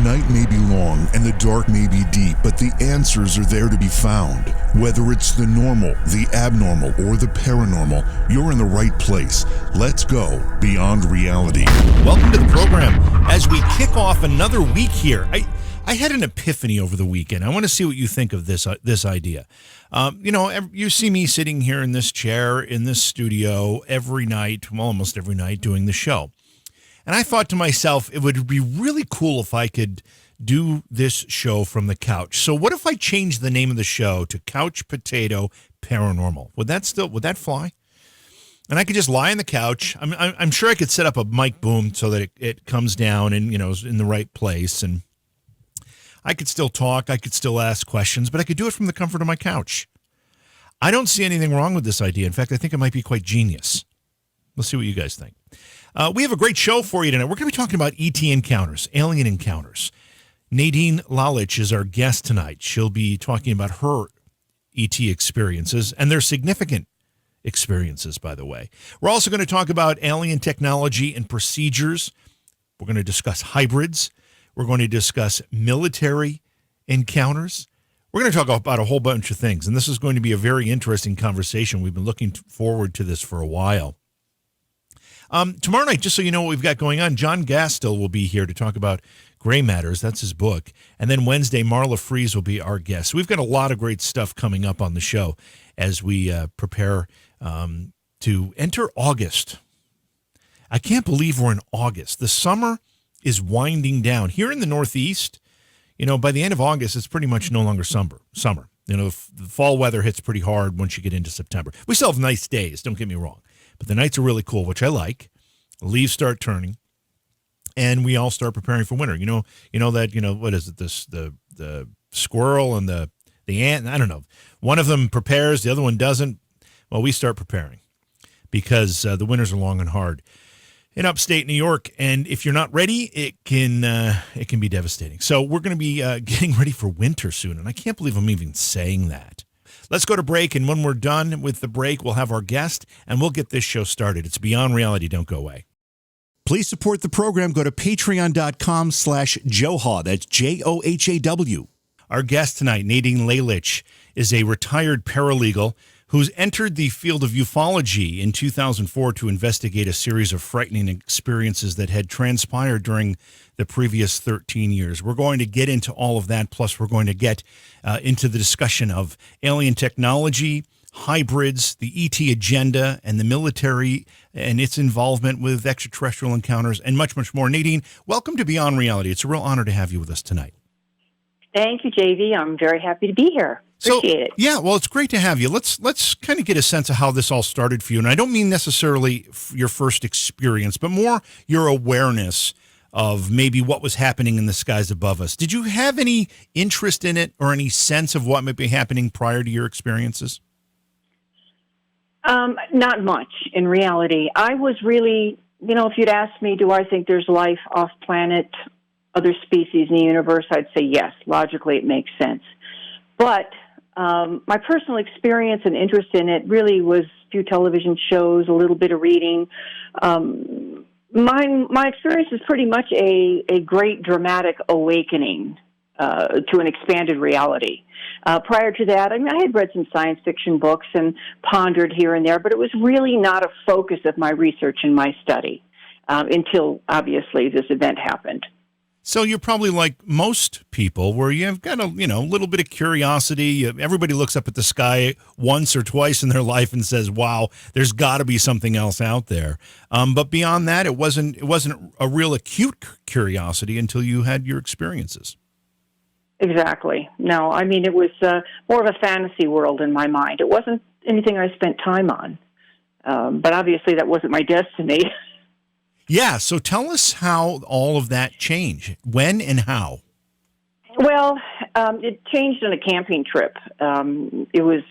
night may be long and the dark may be deep, but the answers are there to be found. Whether it's the normal, the abnormal, or the paranormal, you're in the right place. Let's go beyond reality. Welcome to the program. As we kick off another week here, I had an epiphany over the weekend. I want to see what you think of this idea. You see me sitting here in this chair in this studio every night, well, almost every night, doing the show. And I thought to myself, it would be really cool if I could do this show from the couch. So what if I change the name of the show to Couch Potato Paranormal? Would that fly? And I could just lie on the couch. I'm sure I could set up a mic boom so that it comes down and, is in the right place. And I could still talk. I could still ask questions, but I could do it from the comfort of my couch. I don't see anything wrong with this idea. In fact, I think it might be quite genius. Let's see what you guys think. We have a great show for you tonight. We're going to be talking about ET encounters, alien encounters. Nadine Lalich is our guest tonight. She'll be talking about her ET experiences, and they're significant experiences, by the way. We're also going to talk about alien technology and procedures. We're going to discuss hybrids. We're going to discuss military encounters. We're going to talk about a whole bunch of things, and this is going to be a very interesting conversation. We've been looking forward to this for a while. Tomorrow night, just so you know what we've got going on, John Gastill will be here to talk about Gray Matters. That's his book. And then Wednesday, Marla Fries will be our guest. So we've got a lot of great stuff coming up on the show as we prepare to enter August. I can't believe we're in August. The summer is winding down. Here in the Northeast, by the end of August, it's pretty much no longer summer. The fall weather hits pretty hard once you get into September. We still have nice days, don't get me wrong. But the nights are really cool, which I like. The leaves start turning, and we all start preparing for winter. What is it? The squirrel and the ant. I don't know. One of them prepares, the other one doesn't. Well, we start preparing because the winters are long and hard in upstate New York, and if you're not ready, it can be devastating. So we're going to be getting ready for winter soon, and I can't believe I'm even saying that. Let's go to break, and when we're done with the break, we'll have our guest, and we'll get this show started. It's Beyond Reality. Don't go away. Please support the program. Go to patreon.com/Johaw. That's Johaw. Our guest tonight, Nadine Lalich, is a retired paralegal who's entered the field of ufology in 2004 to investigate a series of frightening experiences that had transpired during the previous 13 years. We're going to get into all of that, plus we're going to get into the discussion of alien technology, hybrids, the ET agenda, and the military and its involvement with extraterrestrial encounters, and much, much more. Nadine, welcome to Beyond Reality. It's a real honor to have you with us tonight. Thank you, JV. I'm very happy to be here. Appreciate it. Yeah, well, it's great to have you. Let's kind of get a sense of how this all started for you. And I don't mean necessarily your first experience, but more your awareness of maybe what was happening in the skies above us. Did you have any interest in it or any sense of what might be happening prior to your experiences? Not much, in reality. I was really, if you'd asked me, do I think there's life off planet, other species in the universe, I'd say yes. Logically, it makes sense. But my personal experience and interest in it really was a few television shows, a little bit of reading. My experience is pretty much a great dramatic awakening to an expanded reality. Prior to that, I had read some science fiction books and pondered here and there, but it was really not a focus of my research and my study until, obviously, this event happened. So you're probably like most people where you've got a little bit of curiosity. Everybody looks up at the sky once or twice in their life and says, wow, there's got to be something else out there. But beyond that, it wasn't a real acute curiosity until you had your experiences. Exactly. No, it was more of a fantasy world in my mind. It wasn't anything I spent time on. But obviously that wasn't my destiny. Yeah, so tell us how all of that changed. When and how? Well, it changed on a camping trip. It was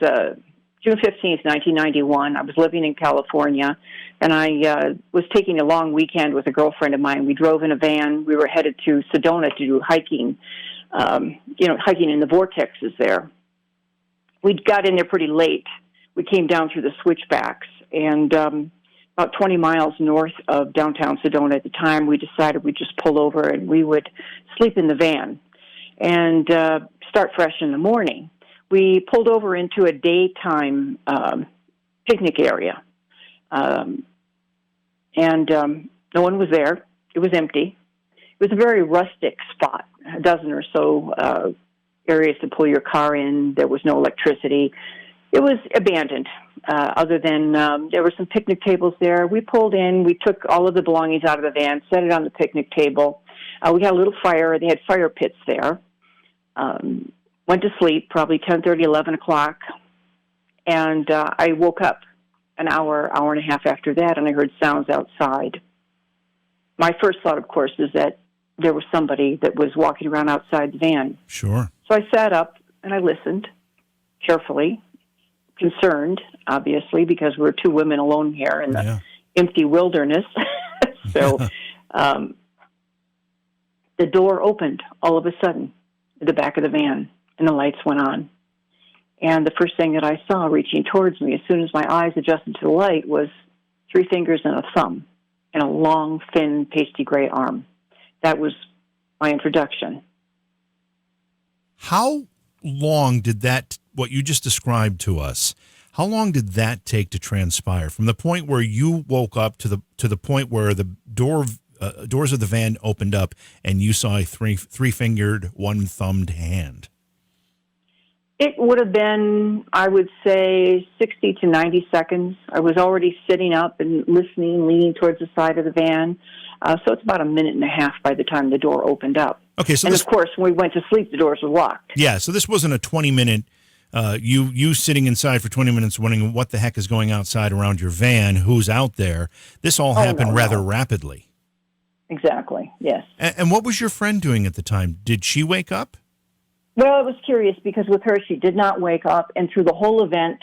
June 15th, 1991. I was living in California, and I was taking a long weekend with a girlfriend of mine. We drove in a van. We were headed to Sedona to do hiking, hiking in the vortexes there. We got in there pretty late. We came down through the switchbacks, and about 20 miles north of downtown Sedona at the time. We decided we'd just pull over and we would sleep in the van and start fresh in the morning. We pulled over into a daytime picnic area, and no one was there. It was empty. It was a very rustic spot, a dozen or so areas to pull your car in. There was no electricity. It was abandoned, other than there were some picnic tables there. We pulled in. We took all of the belongings out of the van, set it on the picnic table. We had a little fire. They had fire pits there. Went to sleep, probably 10:30, 11 o'clock, and I woke up an hour and a half after that, and I heard sounds outside. My first thought, of course, is that there was somebody that was walking around outside the van. Sure. So I sat up and I listened carefully, concerned, obviously, because we're two women alone here in the empty wilderness. So the door opened all of a sudden at the back of the van, and the lights went on. And the first thing that I saw reaching towards me, as soon as my eyes adjusted to the light, was 3 fingers and a thumb and a long, thin, pasty gray arm. That was my introduction. How long did that, what you just described to us, how long did that take to transpire from the point where you woke up to the point where the doors of the van opened up and you saw a three-fingered, one-thumbed hand? It would have been, I would say, 60 to 90 seconds. I was already sitting up and listening, leaning towards the side of the van. So it's about a minute and a half by the time the door opened up. Okay, so and of course, when we went to sleep, the doors were locked. Yeah, so this wasn't a 20-minute, you sitting inside for 20 minutes wondering what the heck is going outside around your van, who's out there. This all happened rather rapidly. Exactly, yes. And what was your friend doing at the time? Did she wake up? Well, it was curious because with her, she did not wake up. And through the whole event,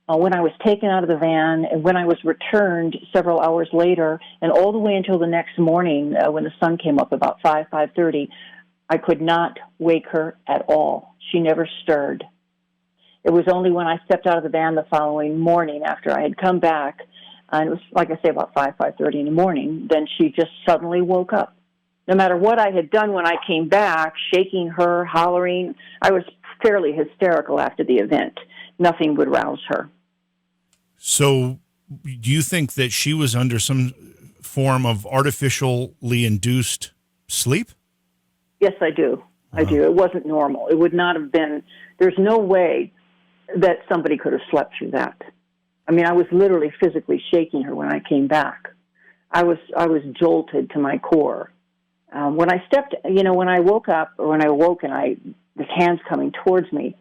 when I was taken out of the van and when I was returned several hours later and all the way until the next morning when the sun came up about 5:30, I could not wake her at all. She never stirred. It was only when I stepped out of the van the following morning after I had come back, and it was, like I say, about 5:30 in the morning, then she just suddenly woke up. No matter what I had done when I came back, shaking her, hollering, I was fairly hysterical after the event. Nothing would rouse her. So do you think that she was under some form of artificially induced sleep? Yes, I do. I do. It wasn't normal. It would not have been. There's no way that somebody could have slept through that. I mean, I was literally physically shaking her when I came back. I was jolted to my core. When I stepped, when I woke up, or when I woke and this hand's coming towards me,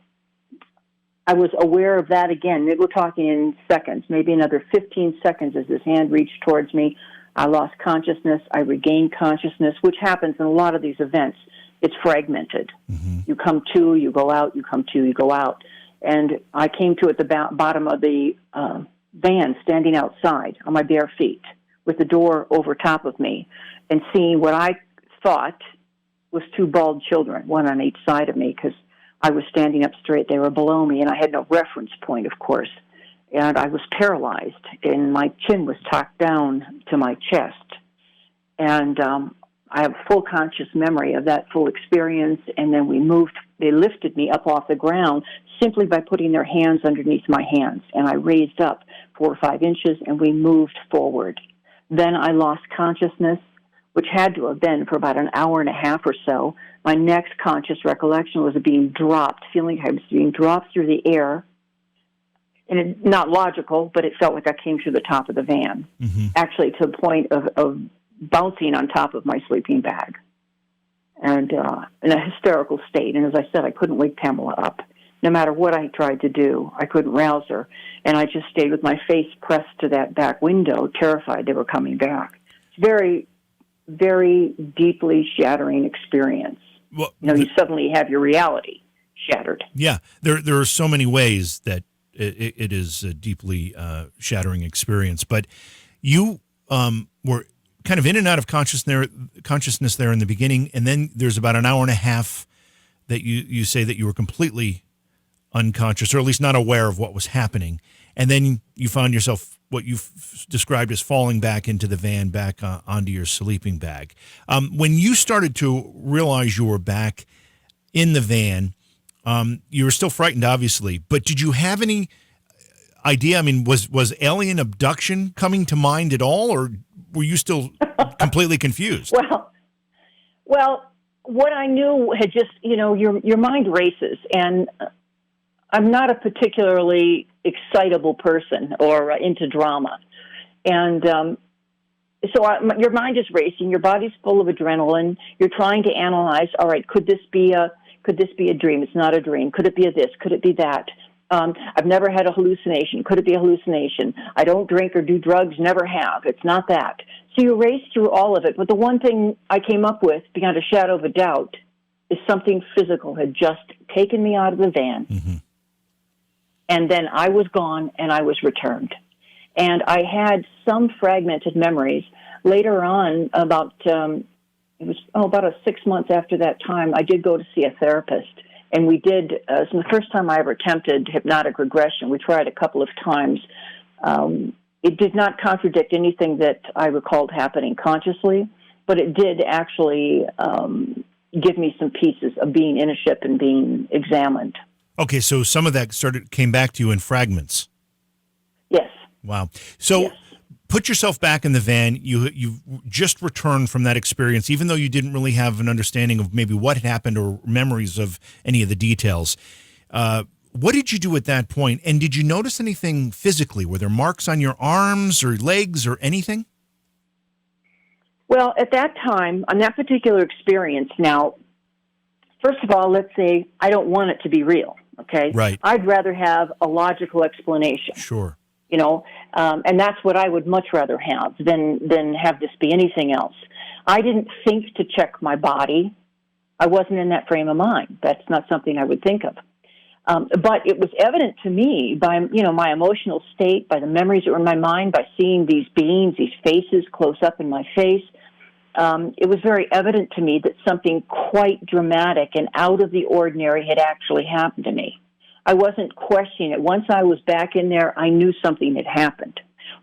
I was aware of that again. Maybe we're talking in seconds, maybe another 15 seconds as this hand reached towards me. I lost consciousness. I regained consciousness, which happens in a lot of these events. It's fragmented. Mm-hmm. You come to, you go out, you come to, you go out. And I came to at the bottom of the van, standing outside on my bare feet with the door over top of me and seeing what I thought was 2 bald children, one on each side of me, because I was standing up straight. They were below me, and I had no reference point, of course. And I was paralyzed, and my chin was tucked down to my chest. And I have full conscious memory of that full experience, and then they lifted me up off the ground simply by putting their hands underneath my hands. And I raised up 4 or 5 inches, and we moved forward. Then I lost consciousness, which had to have been for about an hour and a half or so. My next conscious recollection was of being dropped, feeling I was being dropped through the air. And it's not logical, but it felt like I came through the top of the van, actually to the point of bouncing on top of my sleeping bag, and in a hysterical state. And as I said, I couldn't wake Pamela up. No matter what I tried to do, I couldn't rouse her. And I just stayed with my face pressed to that back window, terrified they were coming back. It's very, very deeply shattering experience. Well, you suddenly have your reality shattered. Yeah, there are so many ways that it is a deeply shattering experience. But you were kind of in and out of consciousness there in the beginning, and then there's about an hour and a half that you say that you were completely unconscious, or at least not aware of what was happening, and then you found yourself what you've described as falling back into the van, back onto your sleeping bag. When you started to realize you were back in the van, you were still frightened, obviously, but did you have any idea? I mean, was alien abduction coming to mind at all, or were you still completely confused? Well, what I knew had just, your mind races, and I'm not a particularly excitable person or into drama. And your mind is racing, your body's full of adrenaline, you're trying to analyze, all right, could this be a dream? It's not a dream. Could it be a this? Could it be that? I've never had a hallucination. Could it be a hallucination? I don't drink or do drugs, never have. It's not that. So you race through all of it. But the one thing I came up with, beyond a shadow of a doubt, is something physical had just taken me out of the van. Mm-hmm. And then I was gone and I was returned. And I had some fragmented memories. Later on, about 6 months after that time, I did go to see a therapist. And we did, it was the first time I ever attempted hypnotic regression. We tried a couple of times. It did not contradict anything that I recalled happening consciously, but it did actually give me some pieces of being in a ship and being examined. Okay, so some of that came back to you in fragments. Yes. Wow. So yes. Put yourself back in the van. You just returned from that experience, even though you didn't really have an understanding of maybe what had happened or memories of any of the details. What did you do at that point? And did you notice anything physically? Were there marks on your arms or legs or anything? Well, at that time, on that particular experience, now, first of all, let's say I don't want it to be real, okay? Right. I'd rather have a logical explanation. Sure. And that's what I would much rather have than have this be anything else. I didn't think to check my body. I wasn't in that frame of mind. That's not something I would think of. But it was evident to me by, my emotional state, by the memories that were in my mind, by seeing these beings, these faces close up in my face. It was very evident to me that something quite dramatic and out of the ordinary had actually happened to me. I wasn't questioning it. Once I was back in there, I knew something had happened.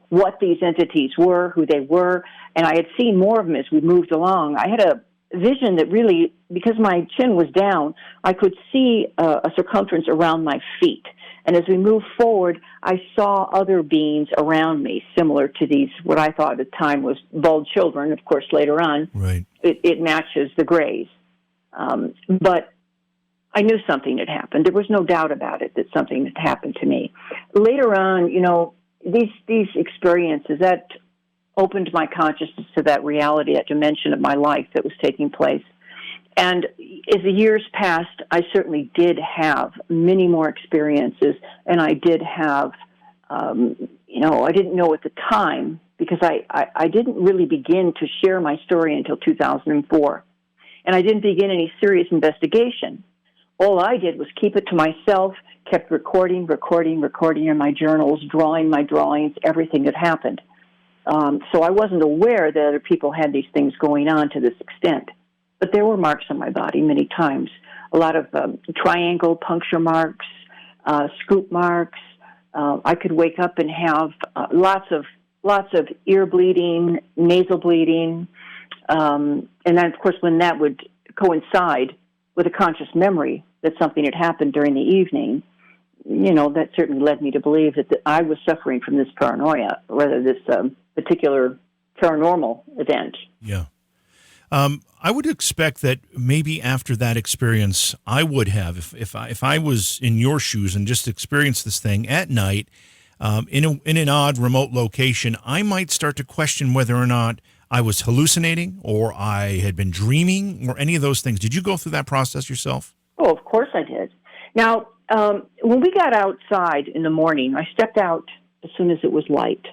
What these entities were, who they were, and I had seen more of them as we moved along. I had a vision that really, because my chin was down, I could see a circumference around my feet. And as we moved forward, I saw other beings around me, similar to these, what I thought at the time was bald children. Of course, later on, right. It matches the Greys. But I knew something had happened. There was no doubt about it that something had happened to me. Later on, these experiences, that opened my consciousness to that reality, that dimension of my life that was taking place. And as the years passed, I certainly did have many more experiences, and I did have, I didn't know at the time, because I didn't really begin to share my story until 2004. And I didn't begin any serious investigation. All I did was keep it to myself, kept recording in my journals, drawing my drawings, everything that happened. So I wasn't aware that other people had these things going on to this extent. But there were marks on my body many times, a lot of triangle puncture marks, scoop marks. I could wake up and have lots of ear bleeding, nasal bleeding. And then, of course, when that would coincide with a conscious memory that something had happened during the evening, that certainly led me to believe that I was suffering from this paranoia, rather this particular paranormal event. Yeah. I would expect that maybe after that experience, I would have, if I was in your shoes and just experienced this thing at night, in an odd remote location, I might start to question whether or not I was hallucinating or I had been dreaming or any of those things. Did you go through that process yourself? Oh, of course I did. Now, when we got outside in the morning, I stepped out as soon as it was light,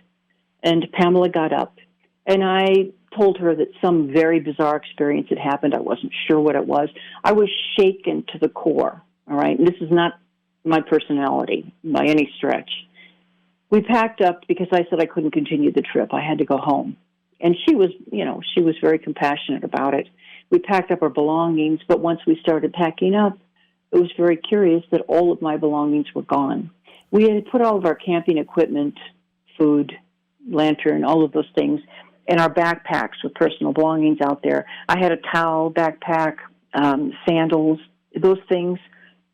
and Pamela got up, and I told her that some very bizarre experience had happened. I wasn't sure what it was. I was shaken to the core, all right? And this is not my personality by any stretch. We packed up because I said I couldn't continue the trip. I had to go home. And she was very compassionate about it. We packed up our belongings, but once we started packing up, it was very curious that all of my belongings were gone. We had put all of our camping equipment, food, lantern, all of those things, and our backpacks with personal belongings out there. I had a towel, backpack, sandals, those things.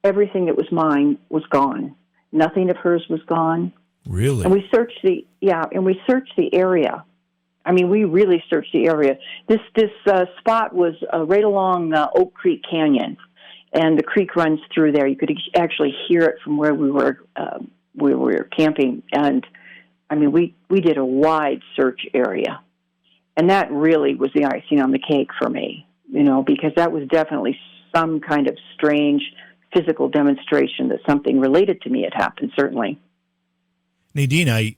Everything that was mine was gone. Nothing of hers was gone. Really? And we searched the area. I mean, we really searched the area. This spot was right along Oak Creek Canyon, and the creek runs through there. You could actually hear it from where we were camping. And I mean, we did a wide search area, and that really was the icing on the cake for me. Because that was definitely some kind of strange physical demonstration that something related to me had happened. Certainly, Nadine, I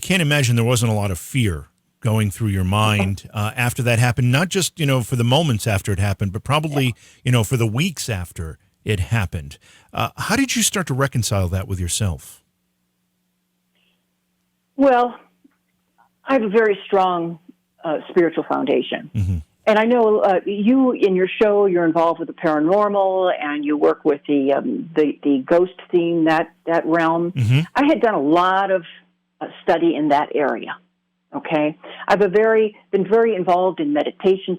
can't imagine there wasn't a lot of fear going through your mind after that happened, not just, for the moments after it happened, but probably, for the weeks after it happened. How did you start to reconcile that with yourself? Well, I have a very strong spiritual foundation. Mm-hmm. And I know you, in your show, you're involved with the paranormal, and you work with the ghost theme, that realm. Mm-hmm. I had done a lot of study in that area. Okay, I've been very involved in meditation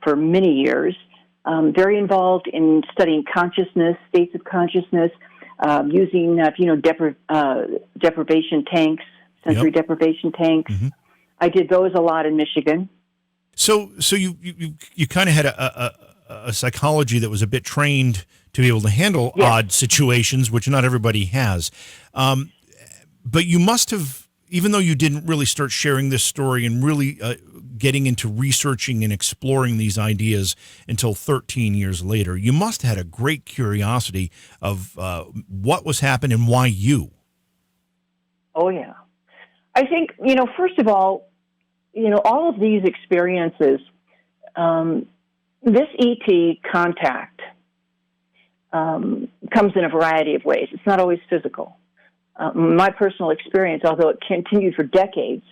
for many years. Very involved in studying consciousness, states of consciousness, using deprivation tanks, sensory deprivation tanks. Mm-hmm. I did those a lot in Michigan. So you kind of had a psychology that was a bit trained to be able to handle odd situations, which not everybody has. But you must have, even though you didn't really start sharing this story and really getting into researching and exploring these ideas until 13 years later, you must have had a great curiosity of what was happening and why you. Oh, yeah. I think, first of all of these experiences, this ET contact comes in a variety of ways. It's not always physical. My personal experience, although it continued for decades,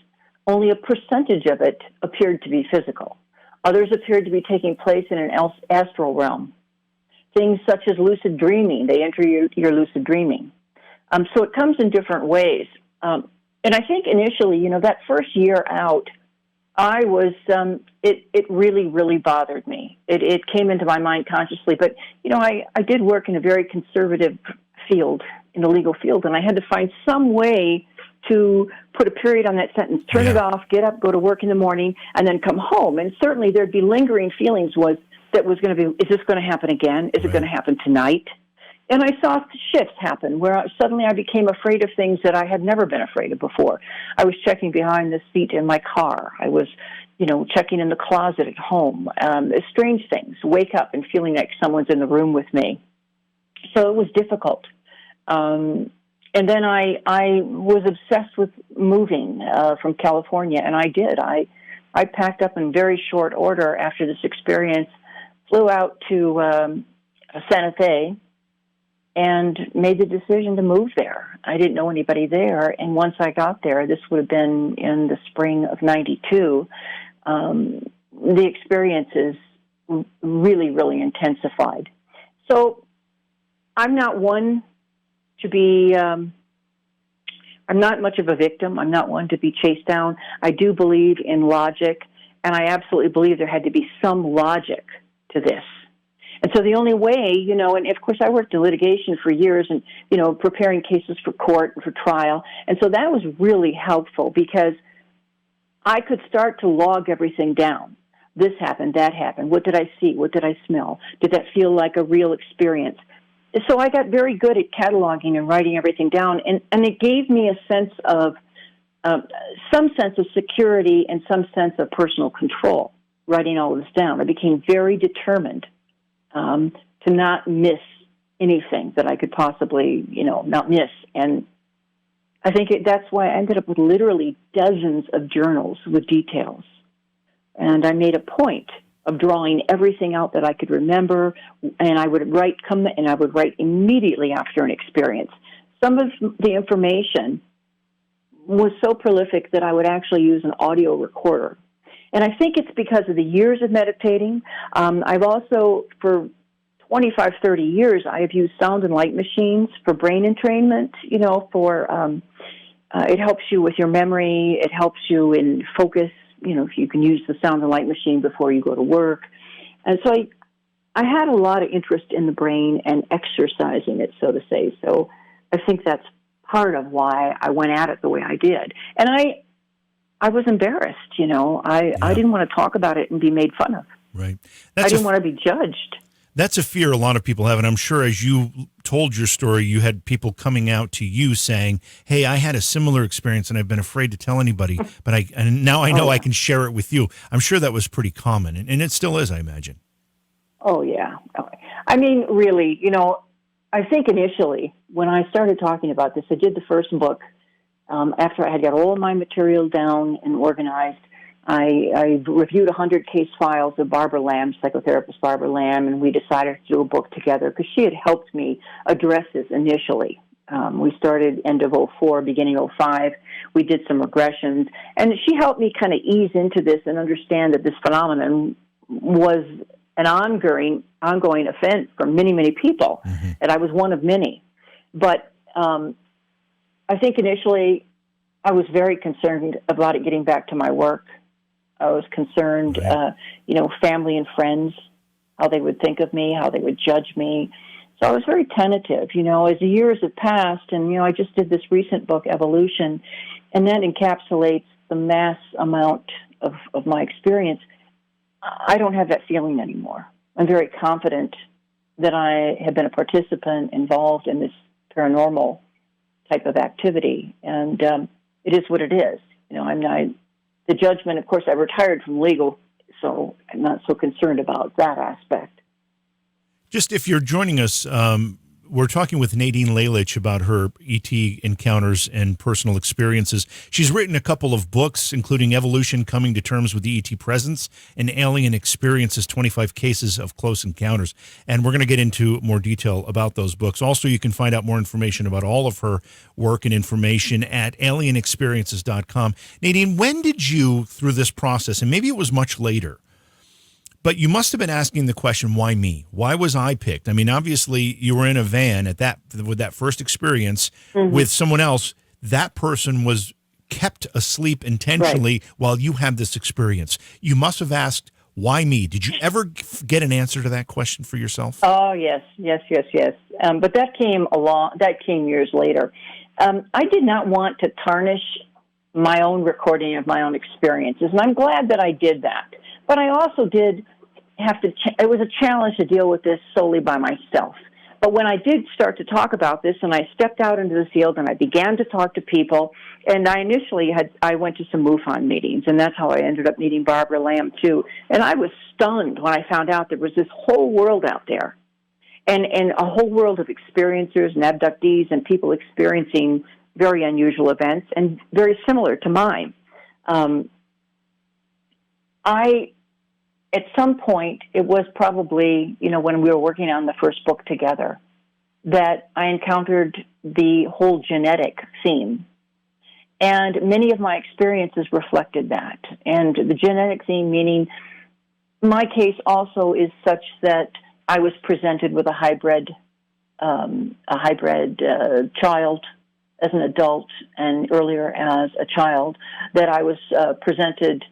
only a percentage of it appeared to be physical. Others appeared to be taking place in an astral realm. Things such as lucid dreaming, they enter your lucid dreaming. So it comes in different ways. And I think initially, that first year out, I was, it really, really bothered me. It came into my mind consciously, but, I did work in a very conservative field, in the legal field, and I had to find some way to put a period on that sentence, turn it off, get up, go to work in the morning, and then come home. And certainly there'd be lingering feelings is this going to happen again? Is it going to happen tonight? And I saw shifts happen where suddenly I became afraid of things that I had never been afraid of before. I was checking behind the seat in my car. I was, checking in the closet at home. Strange things, wake up and feeling like someone's in the room with me. So it was difficult. And then I was obsessed with moving from California, and I did. I packed up in very short order after this experience, flew out to Santa Fe, and made the decision to move there. I didn't know anybody there, and once I got there, this would have been in the spring of '92, the experiences really, really intensified. So I'm not one to be, I'm not much of a victim. I'm not one to be chased down. I do believe in logic, and I absolutely believe there had to be some logic to this. And so the only way, and of course I worked in litigation for years and, preparing cases for court and for trial. And so that was really helpful because I could start to log everything down. This happened, that happened. What did I see? What did I smell? Did that feel like a real experience? So I got very good at cataloging and writing everything down. And it gave me a sense of, some sense of security and some sense of personal control, writing all of this down. I became very determined to not miss anything that I could possibly, not miss. And I think that's why I ended up with literally dozens of journals with details. And I made a point of drawing everything out that I could remember, and I would write immediately after an experience. Some of the information was so prolific that I would actually use an audio recorder. And I think it's because of the years of meditating. I've also, for 25, 30 years, I have used sound and light machines for brain entrainment, for It helps you with your memory. It helps you in focus. If you can use the sound and light machine before you go to work. And so I had a lot of interest in the brain and exercising it, so to say. So I think that's part of why I went at it the way I did. And I was embarrassed, I didn't want to talk about it and be made fun of. Right. I didn't want to be judged. That's a fear a lot of people have, and I'm sure as you told your story, you had people coming out to you saying, hey, I had a similar experience and I've been afraid to tell anybody, but now I know I can share it with you. I'm sure that was pretty common, and it still is, I imagine. Oh, yeah. I mean, really, I think initially when I started talking about this, I did the first book after I had got all of my material down and organized. I reviewed 100 case files of Barbara Lamb, psychotherapist Barbara Lamb, and we decided to do a book together because she had helped me address this initially. We started end of 2004, beginning 2005. We did some regressions, and she helped me kind of ease into this and understand that this phenomenon was an ongoing offense for many, many people, and I was one of many. But I think initially I was very concerned about it getting back to my work. I was concerned, family and friends, how they would think of me, how they would judge me. So I was very tentative, as the years have passed. And, I just did this recent book, Evolution, and that encapsulates the mass amount of my experience. I don't have that feeling anymore. I'm very confident that I have been a participant involved in this paranormal type of activity. And it is what it is. I'm not... The judgment, of course, I retired from legal, so I'm not so concerned about that aspect. Just if you're joining us, we're talking with Nadine Lalich about her ET encounters and personal experiences. She's written a couple of books, including Evolution, Coming to Terms with the ET Presence, and Alien Experiences, 25 Cases of Close Encounters. And we're going to get into more detail about those books. Also, you can find out more information about all of her work and information at alienexperiences.com. Nadine, when did you, through this process, and maybe it was much later, but you must have been asking the question, why me? Why was I picked? I mean, obviously, you were in a van with that first experience with someone else. That person was kept asleep intentionally while you had this experience. You must have asked, why me? Did you ever get an answer to that question for yourself? Oh, yes. But that came years later. I did not want to tarnish my own recording of my own experiences, and I'm glad that I did that. But I also did have to, it was a challenge to deal with this solely by myself. But when I did start to talk about this and I stepped out into the field and I began to talk to people, and I went to some MUFON meetings, and that's how I ended up meeting Barbara Lamb too. And I was stunned when I found out there was this whole world out there and a whole world of experiencers and abductees and people experiencing very unusual events and very similar to mine. At some point, it was probably, when we were working on the first book together, that I encountered the whole genetic theme. And many of my experiences reflected that. And the genetic theme, meaning my case also is such that I was presented with a hybrid child as an adult and earlier as a child, that I was presented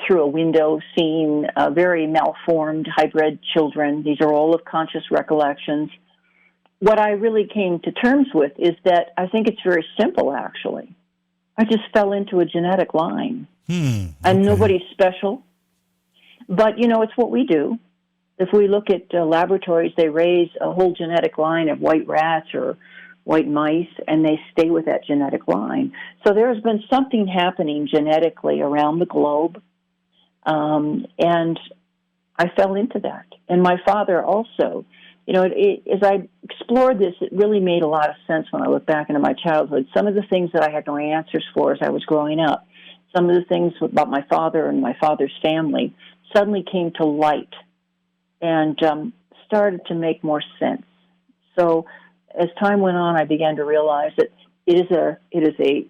through a window, seeing very malformed hybrid children. These are all of conscious recollections. What I really came to terms with is that I think it's very simple, actually. I just fell into a genetic line. Okay. I'm nobody special. But, it's what we do. If we look at laboratories, they raise a whole genetic line of white rats or white mice, and they stay with that genetic line. So there's been something happening genetically around the globe. And I fell into that. And my father also, as I explored this, it really made a lot of sense when I look back into my childhood. Some of the things that I had no answers for as I was growing up, some of the things about my father and my father's family suddenly came to light and started to make more sense. So as time went on, I began to realize that it is a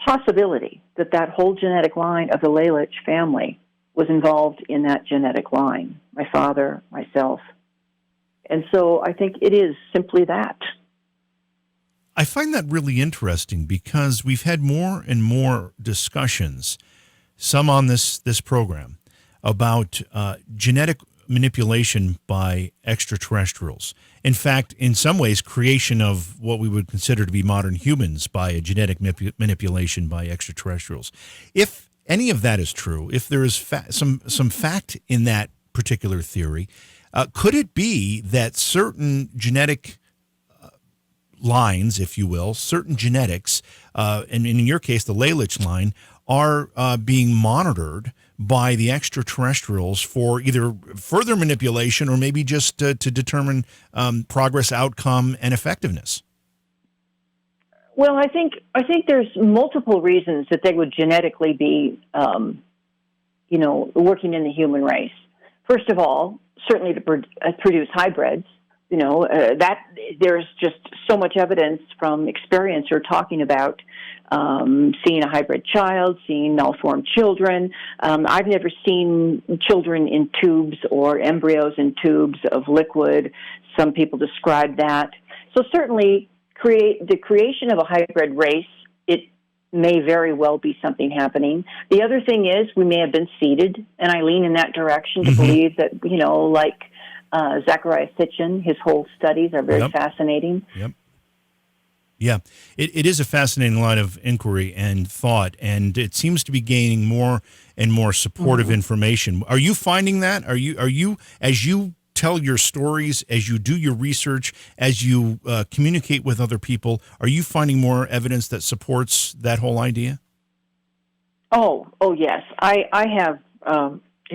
possibility that whole genetic line of the Lalich family was involved in that genetic line, my father, myself. And so I think it is simply that. I find that really interesting because we've had more and more discussions, some on this program, about genetic manipulation by extraterrestrials. In fact, in some ways, creation of what we would consider to be modern humans by a genetic manipulation by extraterrestrials. If any of that is true, if there is some fact in that particular theory, could it be that certain genetic lines, if you will, certain genetics, and in your case, the Lalich line, are being monitored by the extraterrestrials for either further manipulation or maybe just to determine progress, outcome, and effectiveness? Well, I think there's multiple reasons that they would genetically be, working in the human race. First of all, certainly to produce hybrids. That there's just so much evidence from experience you're talking about seeing a hybrid child, seeing malformed children. I've never seen children in tubes or embryos in tubes of liquid. Some people describe that. So certainly the creation of a hybrid race, it may very well be something happening. The other thing is we may have been seeded, and I lean in that direction to believe that, like Zecharia Sitchin, his whole studies are very fascinating. Yep. Yeah, it is a fascinating line of inquiry and thought, and it seems to be gaining more and more supportive information. Are you finding that? Are you as you tell your stories, as you do your research, as you communicate with other people, are you finding more evidence that supports that whole idea? Oh yes. I have.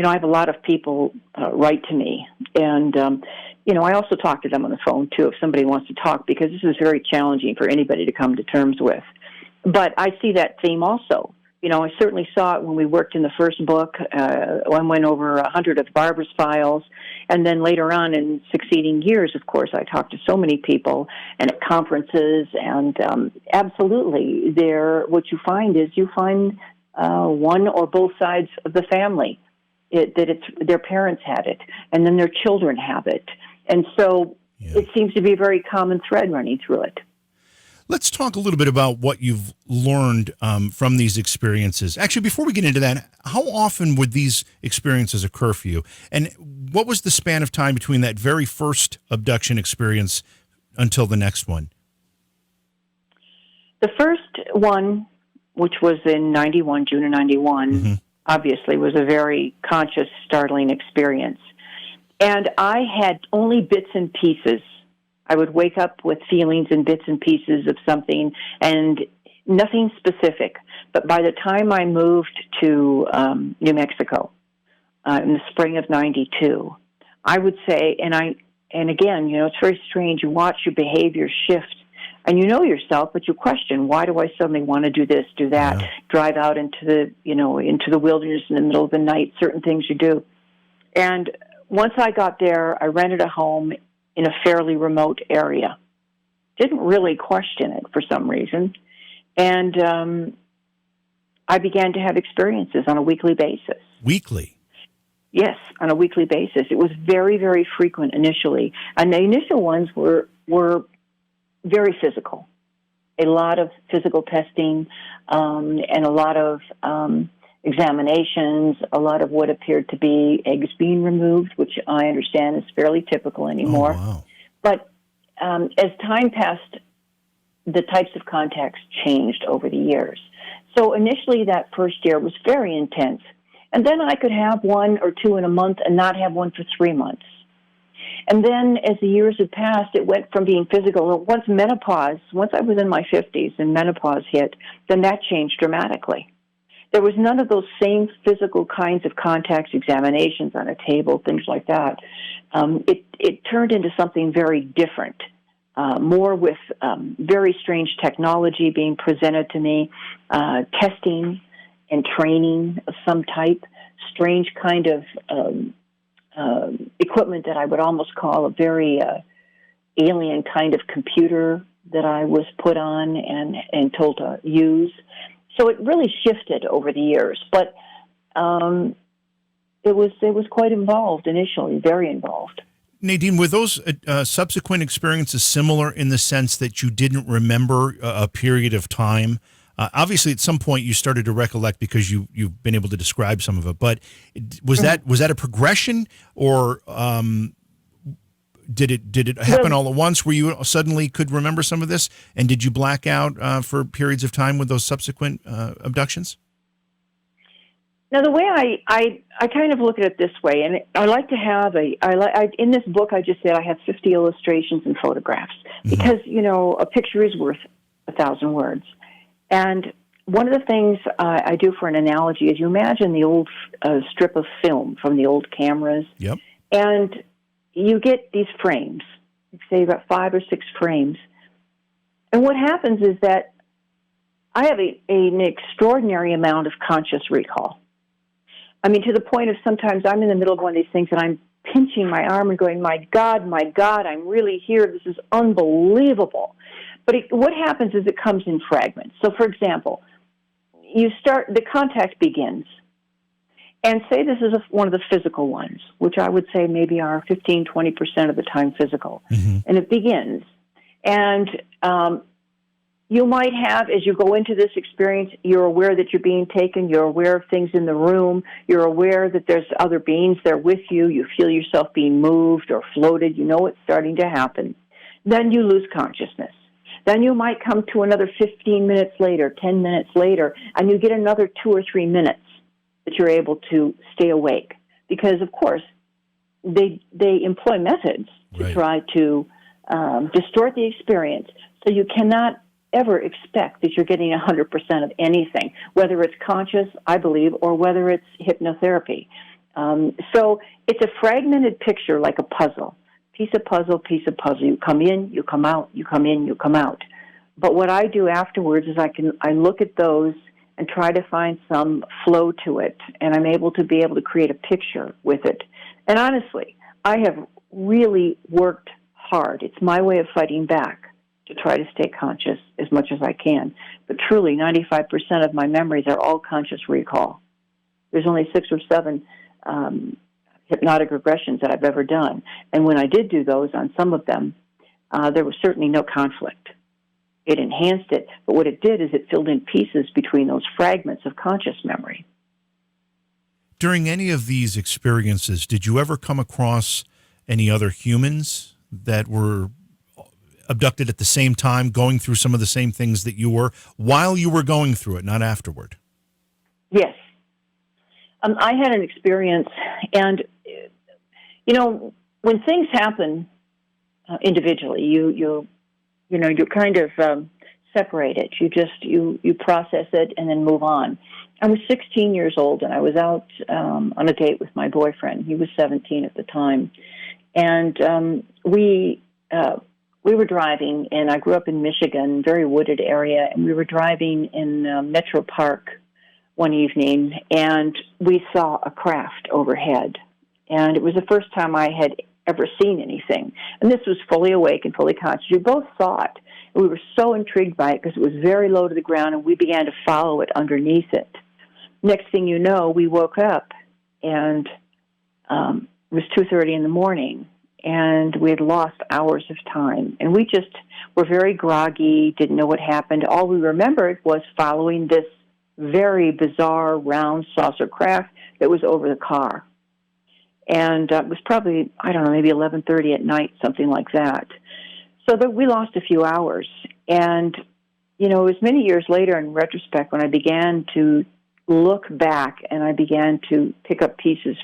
I have a lot of people write to me, and I also talk to them on the phone too if somebody wants to talk, because this is very challenging for anybody to come to terms with. But I see that theme also. I certainly saw it when we worked in the first book. I went over 100 of Barbara's files, and then later on in succeeding years, of course, I talked to so many people and at conferences, and absolutely, what you find is one or both sides of the family. Their parents had it, and then their children have it. And so it seems to be a very common thread running through it. Let's talk a little bit about what you've learned from these experiences. Actually, before we get into that, how often would these experiences occur for you? And what was the span of time between that very first abduction experience until the next one? The first one, which was in June of 91, obviously was a very conscious, startling experience. And I had only bits and pieces. I would wake up with feelings and bits and pieces of something and nothing specific. But by the time I moved to New Mexico in the spring of 92, I would say, and again, it's very strange. You watch your behavior shift. And you know yourself, but you question, why do I suddenly want to do this, do that, drive out into the wilderness in the middle of the night, certain things you do. And once I got there, I rented a home in a fairly remote area. Didn't really question it for some reason. And I began to have experiences on a weekly basis. Weekly? Yes, on a weekly basis. It was very, very frequent initially. And the initial ones were very physical. A lot of physical testing and a lot of examinations, a lot of what appeared to be eggs being removed, which I understand is fairly typical anymore. Oh, wow. But as time passed, the types of contacts changed over the years. So initially that first year was very intense. And then I could have one or two in a month and not have one for 3 months. And then as the years had passed, it went from being physical. Once I was in my 50s and menopause hit, then that changed dramatically. There was none of those same physical kinds of contacts, examinations on a table, things like that. It turned into something very different, more with very strange technology being presented to me, testing and training of some type, strange kind of equipment that I would almost call a very alien kind of computer that I was put on and told to use. So it really shifted over the years, but it was quite involved initially, very involved. Nadine, were those subsequent experiences similar in the sense that you didn't remember a period of time? Obviously, at some point you started to recollect because you've been able to describe some of it. But was that a progression, or did it happen all at once where you suddenly could remember some of this? And did you black out for periods of time with those subsequent abductions? Now, the way I kind of look at it this way, and I like to have in this book I just said I have 50 illustrations and photographs because, a picture is worth 1,000 words. And one of the things I do for an analogy is you imagine the old strip of film from the old cameras. Yep. And you get these frames, say about 5 or 6 frames. And what happens is that I have an extraordinary amount of conscious recall. I mean, to the point of sometimes I'm in the middle of one of these things and I'm pinching my arm and going, my God, I'm really here. This is unbelievable. But what happens is it comes in fragments. So, for example, the contact begins. And say this is one of the physical ones, which I would say maybe are 15, 20% of the time physical. Mm-hmm. And it begins. And you might have, as you go into this experience, you're aware that you're being taken. You're aware of things in the room. You're aware that there's other beings there with you. You feel yourself being moved or floated. You know it's starting to happen. Then you lose consciousness. Then you might come to another 15 minutes later, 10 minutes later, and you get another 2 or 3 minutes that you're able to stay awake. Because, of course, they employ methods to try to distort the experience. So you cannot ever expect that you're getting 100% of anything, whether it's conscious, I believe, or whether it's hypnotherapy. So it's a fragmented picture like a puzzle. Piece of puzzle. You come in, you come out, you come in, you come out. But what I do afterwards is I look at those and try to find some flow to it, and I'm able to create a picture with it. And honestly, I have really worked hard. It's my way of fighting back to try to stay conscious as much as I can. But truly, 95% of my memories are all conscious recall. There's only 6 or 7 hypnotic regressions that I've ever done. And when I did do those on some of them, there was certainly no conflict. It enhanced it, but what it did is it filled in pieces between those fragments of conscious memory. During any of these experiences, did you ever come across any other humans that were abducted at the same time, going through some of the same things that you were, while you were going through it, not afterward? Yes. I had an experience, and, when things happen individually, you're kind of separated. You process it and then move on. I was 16 years old, and I was out on a date with my boyfriend. He was 17 at the time. And we were driving, and I grew up in Michigan, very wooded area, and we were driving in Metro Park one evening, and we saw a craft overhead. And it was the first time I had ever seen anything. And this was fully awake and fully conscious. We both saw it. And we were so intrigued by it because it was very low to the ground, and we began to follow it underneath it. Next thing you know, we woke up, and it was 2:30 in the morning, and we had lost hours of time. And we just were very groggy, didn't know what happened. All we remembered was following this very bizarre round saucer craft that was over the car. And it was probably, maybe 11:30 at night, something like that. So we lost a few hours. And, it was many years later in retrospect when I began to look back and I began to pick up pieces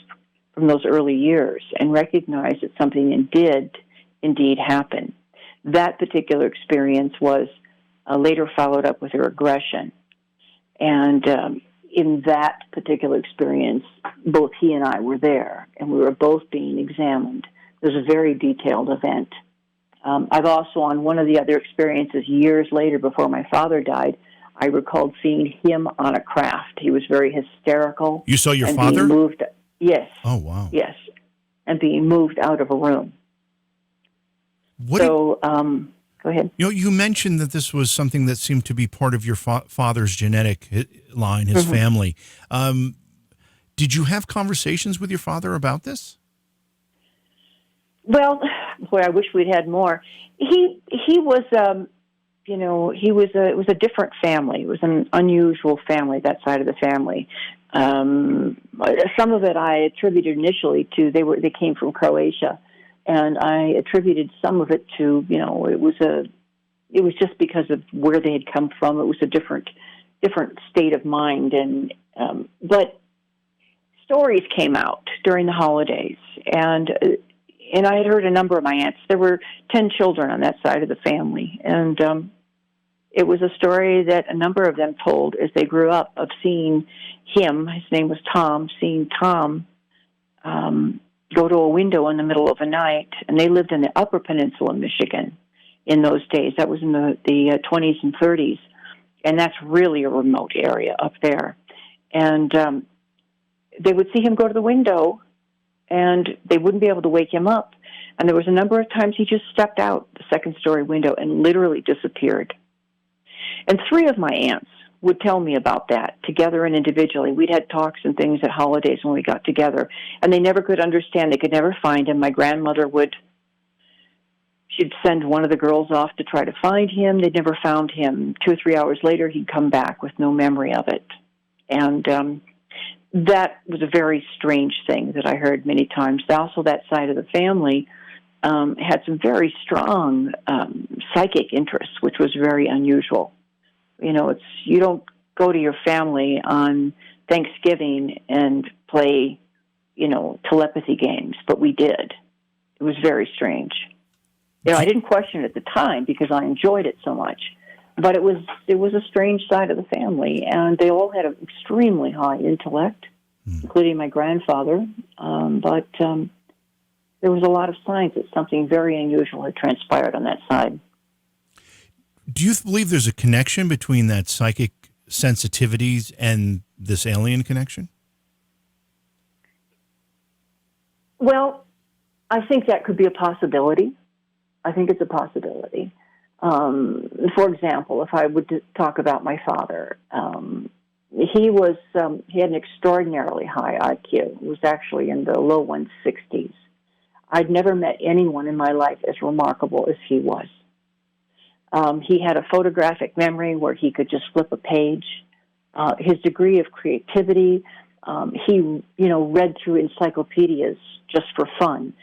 from those early years and recognize that something did indeed happen. That particular experience was later followed up with a regression. And in that particular experience, both he and I were there, and we were both being examined. It was a very detailed event. I've also, on one of the other experiences years later, before my father died, I recalled seeing him on a craft. He was very hysterical. You saw your father? Being moved, yes. Oh, wow. Yes, and being moved out of a room. Go ahead. You mentioned that this was something that seemed to be part of your father's genetic line, his family. Did you have conversations with your father about this? Well, boy, I wish we'd had more. He was, it was a different family. It was an unusual family, that side of the family. Some of it I attributed initially to they came from Croatia, and I attributed some of it to it was just because of where they had come from. It was a different state of mind, but stories came out during the holidays, and I had heard a number of my aunts. There were 10 children on that side of the family, and it was a story that a number of them told as they grew up of seeing him. His name was Tom. Seeing Tom go to a window in the middle of a night, and they lived in the Upper Peninsula of Michigan in those days. That was in the 20s and 30s, and that's really a remote area up there. And they would see him go to the window, and they wouldn't be able to wake him up. And there was a number of times he just stepped out the second-story window and literally disappeared. And 3 of my aunts would tell me about that, together and individually. We'd had talks and things at holidays when we got together, and they never could understand. They could never find him. My grandmother she'd send one of the girls off to try to find him. They'd never found him. 2 or 3 hours later, he'd come back with no memory of it. And that was a very strange thing that I heard many times. Also, that side of the family had some very strong psychic interests, which was very unusual. You don't go to your family on Thanksgiving and play, telepathy games, but we did. It was very strange. I didn't question it at the time because I enjoyed it so much, but it was a strange side of the family, and they all had an extremely high intellect, including my grandfather, but there was a lot of signs that something very unusual had transpired on that side. Do you believe there's a connection between that psychic sensitivities and this alien connection? Well, I think that could be a possibility. I think it's a possibility. For example, if I would talk about my father, he had an extraordinarily high IQ. It was actually in the low 160s. I'd never met anyone in my life as remarkable as he was. He had a photographic memory where he could just flip a page. His degree of creativity, he read through encyclopedias just for fun.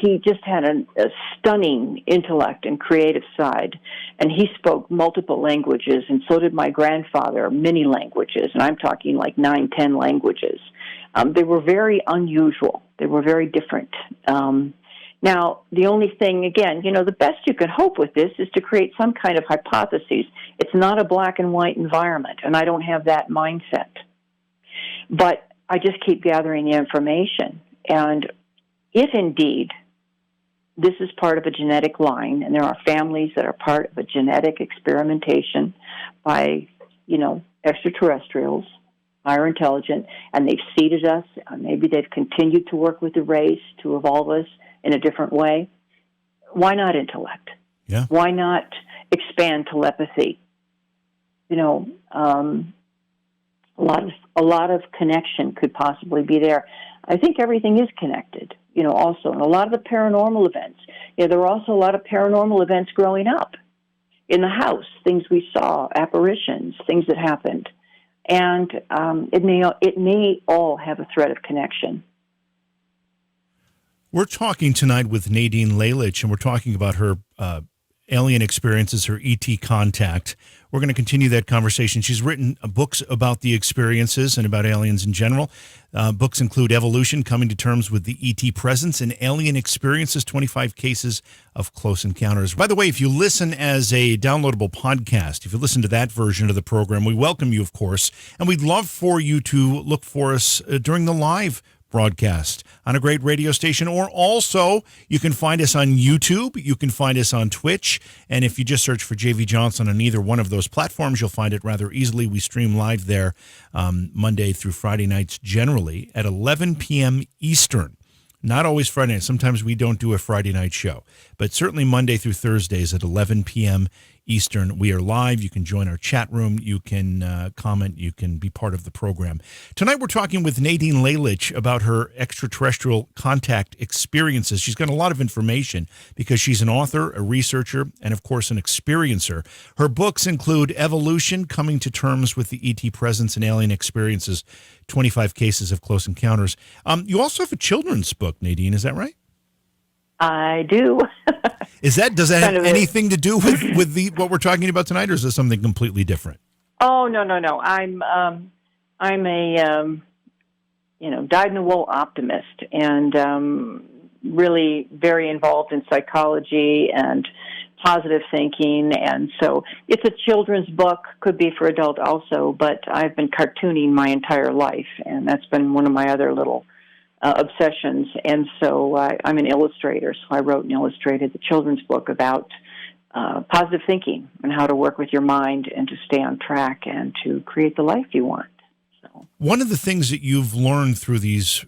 He just had a stunning intellect and creative side, and he spoke multiple languages, and so did my grandfather, many languages, and I'm talking like 9, 10 languages. They were very unusual. They were very different. Now, the only thing, again, the best you can hope with this is to create some kind of hypotheses. It's not a black and white environment, and I don't have that mindset. But I just keep gathering the information, and if indeed this is part of a genetic line, and there are families that are part of a genetic experimentation by, extraterrestrials, higher intelligent, and they've seeded us, maybe they've continued to work with the race to evolve us in a different way, why not intellect? Yeah. Why not expand telepathy? A lot of connection could possibly be there. I think everything is connected, also. And a lot of the paranormal events, there were also a lot of paranormal events growing up in the house, things we saw, apparitions, things that happened. And it may all have a thread of connection. We're talking tonight with Nadine Lalich, and we're talking about her alien experiences, her ET contact. We're going to continue that conversation. She's written books about the experiences and about aliens in general. Books include Evolution, Coming to Terms with the ET Presence, and Alien Experiences, 25 Cases of Close Encounters. By the way, if you listen as a downloadable podcast, if you listen to that version of the program, we welcome you, of course, and we'd love for you to look for us during the live broadcast on a great radio station, or also you can find us on YouTube, you can find us on Twitch, and if you just search for JV Johnson on either one of those platforms, you'll find it rather easily. We stream live there Monday through Friday nights, generally at 11 p.m. Eastern. Not always Friday night. Sometimes we don't do a Friday night show, but certainly Monday through Thursdays at 11 p.m. Eastern. We are live. You can join our chat room. You can comment. You can be part of the program. Tonight we're talking with Nadine Lalich about her extraterrestrial contact experiences. She's got a lot of information because she's an author, a researcher, and of course an experiencer. Her books include Evolution, Coming to Terms with the ET Presence and Alien Experiences, 25 Cases of Close Encounters. You also have a children's book, Nadine, is that right? I do. Does that have anything to do with what we're talking about tonight, or is this something completely different? Oh, no. I'm a dyed-in-the-wool optimist, and really very involved in psychology and positive thinking. And so it's a children's book, could be for adult also, but I've been cartooning my entire life, and that's been one of my other little obsessions. And so I'm an illustrator, so I wrote and illustrated the children's book about positive thinking and how to work with your mind and to stay on track and to create the life you want. So, one of the things that you've learned through these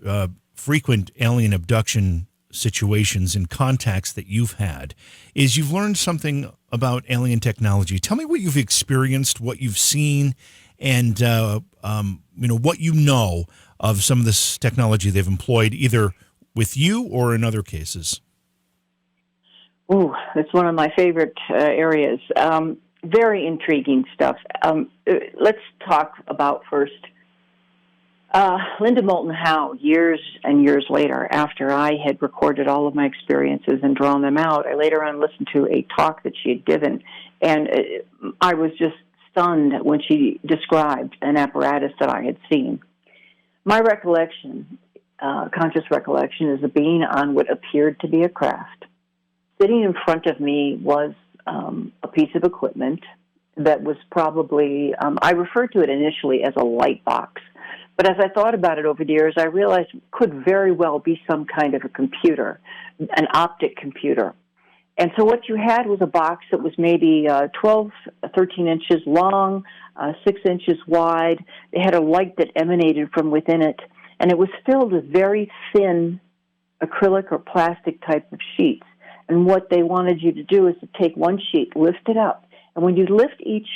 frequent alien abduction situations and contacts that you've had is you've learned something about alien technology. Tell me what you've experienced, what you've seen, and what you know of some of this technology they've employed, either with you or in other cases. Ooh, that's one of my favorite areas. Very intriguing stuff. Let's talk about first Linda Moulton Howe. Years and years later, after I had recorded all of my experiences and drawn them out, I later on listened to a talk that she had given, and I was just stunned when she described an apparatus that I had seen. My recollection, conscious recollection, is of being on what appeared to be a craft. Sitting in front of me was a piece of equipment that was probably, I referred to it initially as a light box, but as I thought about it over the years, I realized it could very well be some kind of a computer, an optic computer. And so what you had was a box that was maybe 12, 13 inches long, 6 inches wide. It had a light that emanated from within it, and it was filled with very thin acrylic or plastic type of sheets. And what they wanted you to do is to take one sheet, lift it up, and when you lift each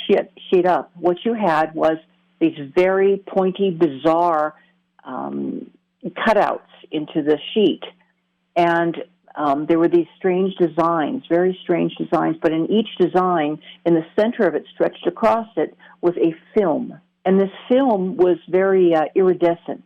sheet up, what you had was these very pointy, bizarre cutouts into the sheet. And there were these strange designs, very strange designs, but in each design, in the center of it, stretched across it, was a film. And this film was very iridescent.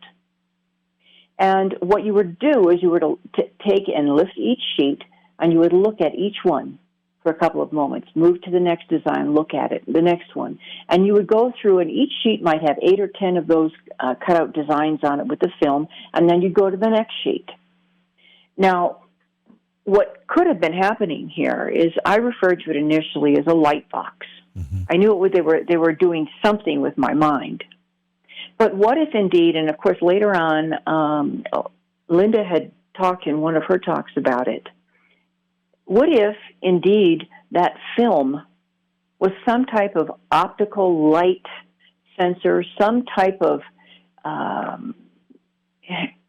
And what you would do is you were to take and lift each sheet, and you would look at each one for a couple of moments, move to the next design, look at it, the next one. And you would go through, and each sheet might have 8 or 10 of those cutout designs on it with the film, and then you go to the next sheet. Now, what could have been happening here is I referred to it initially as a light box. Mm-hmm. I knew they were doing something with my mind. But what if indeed, and of course later on, Linda had talked in one of her talks about it, what if indeed that film was some type of optical light sensor, some type of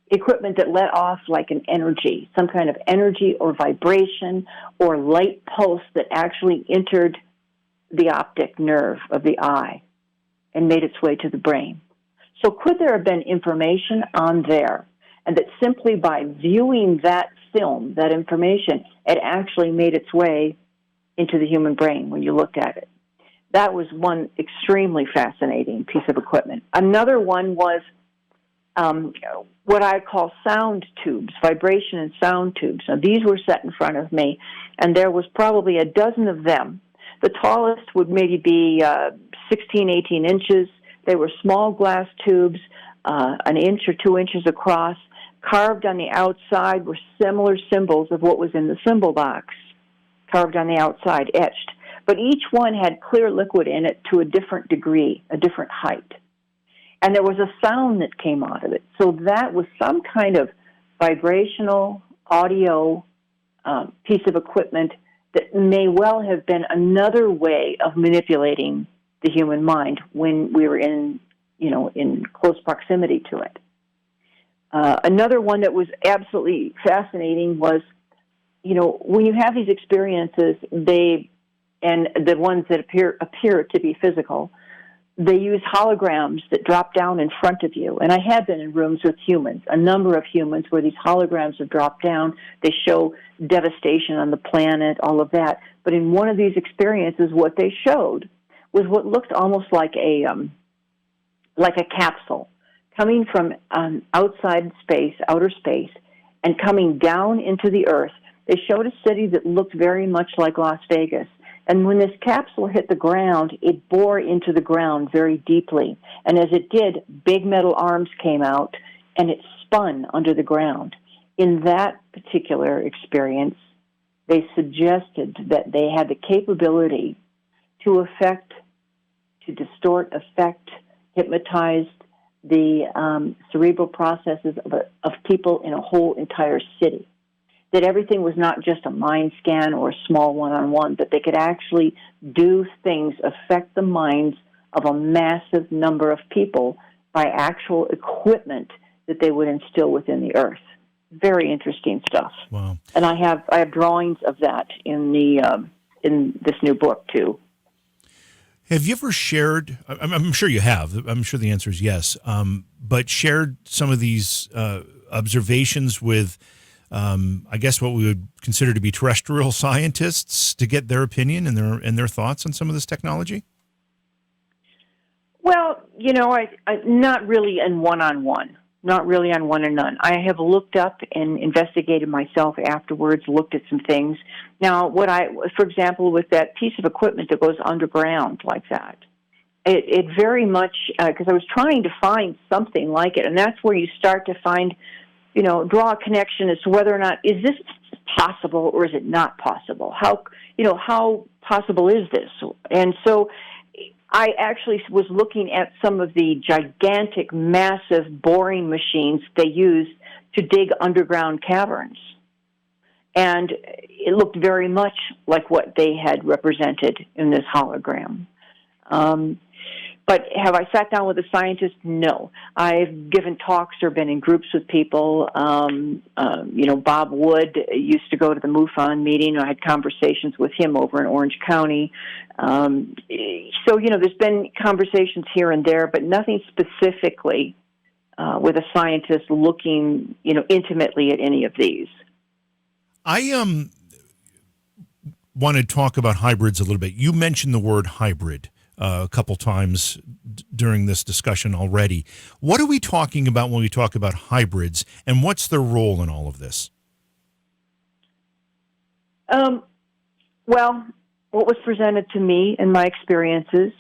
equipment that let off like an energy, some kind of energy or vibration or light pulse that actually entered the optic nerve of the eye and made its way to the brain. So could there have been information on there, and that simply by viewing that film, that information, it actually made its way into the human brain when you looked at it? That was one extremely fascinating piece of equipment. Another one was what I call sound tubes, vibration and sound tubes. Now, these were set in front of me, and there was probably a dozen of them. The tallest would maybe be 16, 18 inches. They were small glass tubes, an inch or 2 inches across. Carved on the outside were similar symbols of what was in the symbol box, carved on the outside, etched. But each one had clear liquid in it to a different degree, a different height. And there was a sound that came out of it. So that was some kind of vibrational audio piece of equipment that may well have been another way of manipulating the human mind when we were in close proximity to it. Another one that was absolutely fascinating was, when you have these experiences, they and the ones that appear to be physical, they use holograms that drop down in front of you. And I have been in rooms with humans, a number of humans, where these holograms have dropped down. They show devastation on the planet, all of that. But in one of these experiences, what they showed was what looked almost like a capsule coming from outside space, outer space, and coming down into the earth. They showed a city that looked very much like Las Vegas. And when this capsule hit the ground, it bore into the ground very deeply. And as it did, big metal arms came out, and it spun under the ground. In that particular experience, they suggested that they had the capability to distort, affect, hypnotize the cerebral processes of people in a whole entire city. That everything was not just a mind scan or a small one-on-one, but they could actually do things, affect the minds of a massive number of people by actual equipment that they would instill within the earth. Very interesting stuff. Wow! And I have drawings of that in this new book too. Have you ever shared? I'm sure you have. I'm sure the answer is yes. But shared some of these observations with, I guess, what we would consider to be terrestrial scientists to get their opinion and their thoughts on some of this technology? Well, I not really in one-on-one, not really on one-on-one. I have looked up and investigated myself afterwards, looked at some things. Now, for example, with that piece of equipment that goes underground like that, it very much, because I was trying to find something like it, and that's where you start to find, draw a connection as to whether or not, is this possible or is it not possible? How possible is this? And so I actually was looking at some of the gigantic, massive boring machines they use to dig underground caverns. And it looked very much like what they had represented in this hologram. But have I sat down with a scientist? No. I've given talks or been in groups with people. Bob Wood used to go to the MUFON meeting. I had conversations with him over in Orange County. So, there's been conversations here and there, but nothing specifically with a scientist looking, intimately at any of these. I want to talk about hybrids a little bit. You mentioned the word hybrid a couple times during this discussion already. What are we talking about when we talk about hybrids, and what's their role in all of this? Well, what was presented to me in my experiences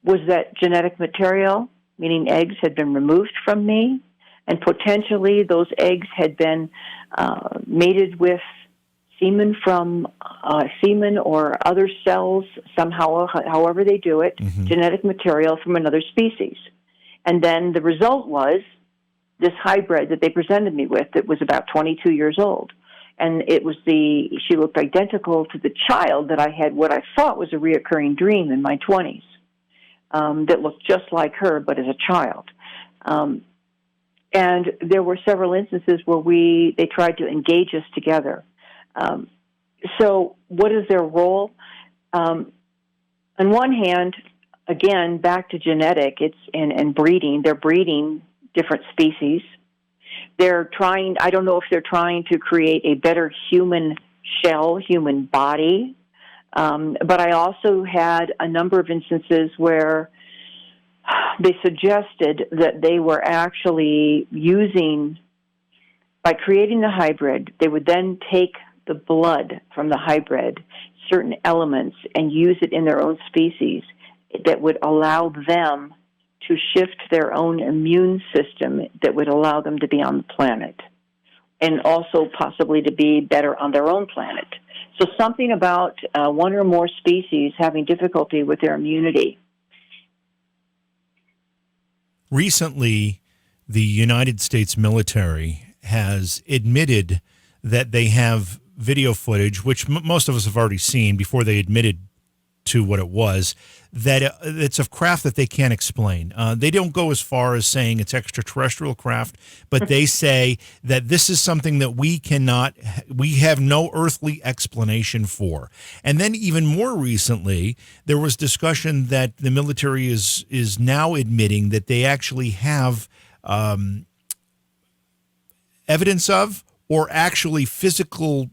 was that genetic material, meaning eggs, had been removed from me, and potentially those eggs had been mated with semen from semen or other cells, somehow, however they do it, genetic material from another species. And then the result was this hybrid that they presented me with that was about 22 years old. And she looked identical to the child that I had what I thought was a reoccurring dream in my 20s that looked just like her, but as a child. And there were several instances where they tried to engage us together. So what is their role? On one hand, again, back to genetic, and breeding. They're breeding different species. They're trying, I don't know if they're trying to create a better human shell, human body. But I also had a number of instances where they suggested that they were actually by creating the hybrid, they would then take the blood from the hybrid, certain elements, and use it in their own species that would allow them to shift their own immune system that would allow them to be on the planet and also possibly to be better on their own planet. So something about one or more species having difficulty with their immunity. Recently, the United States military has admitted that they have video footage, which most of us have already seen before they admitted to what it was, that it's a craft that they can't explain. They don't go as far as saying it's extraterrestrial craft, but they say that this is something that we have no earthly explanation for. And then even more recently, there was discussion that the military is now admitting that they actually have evidence of, or actually physical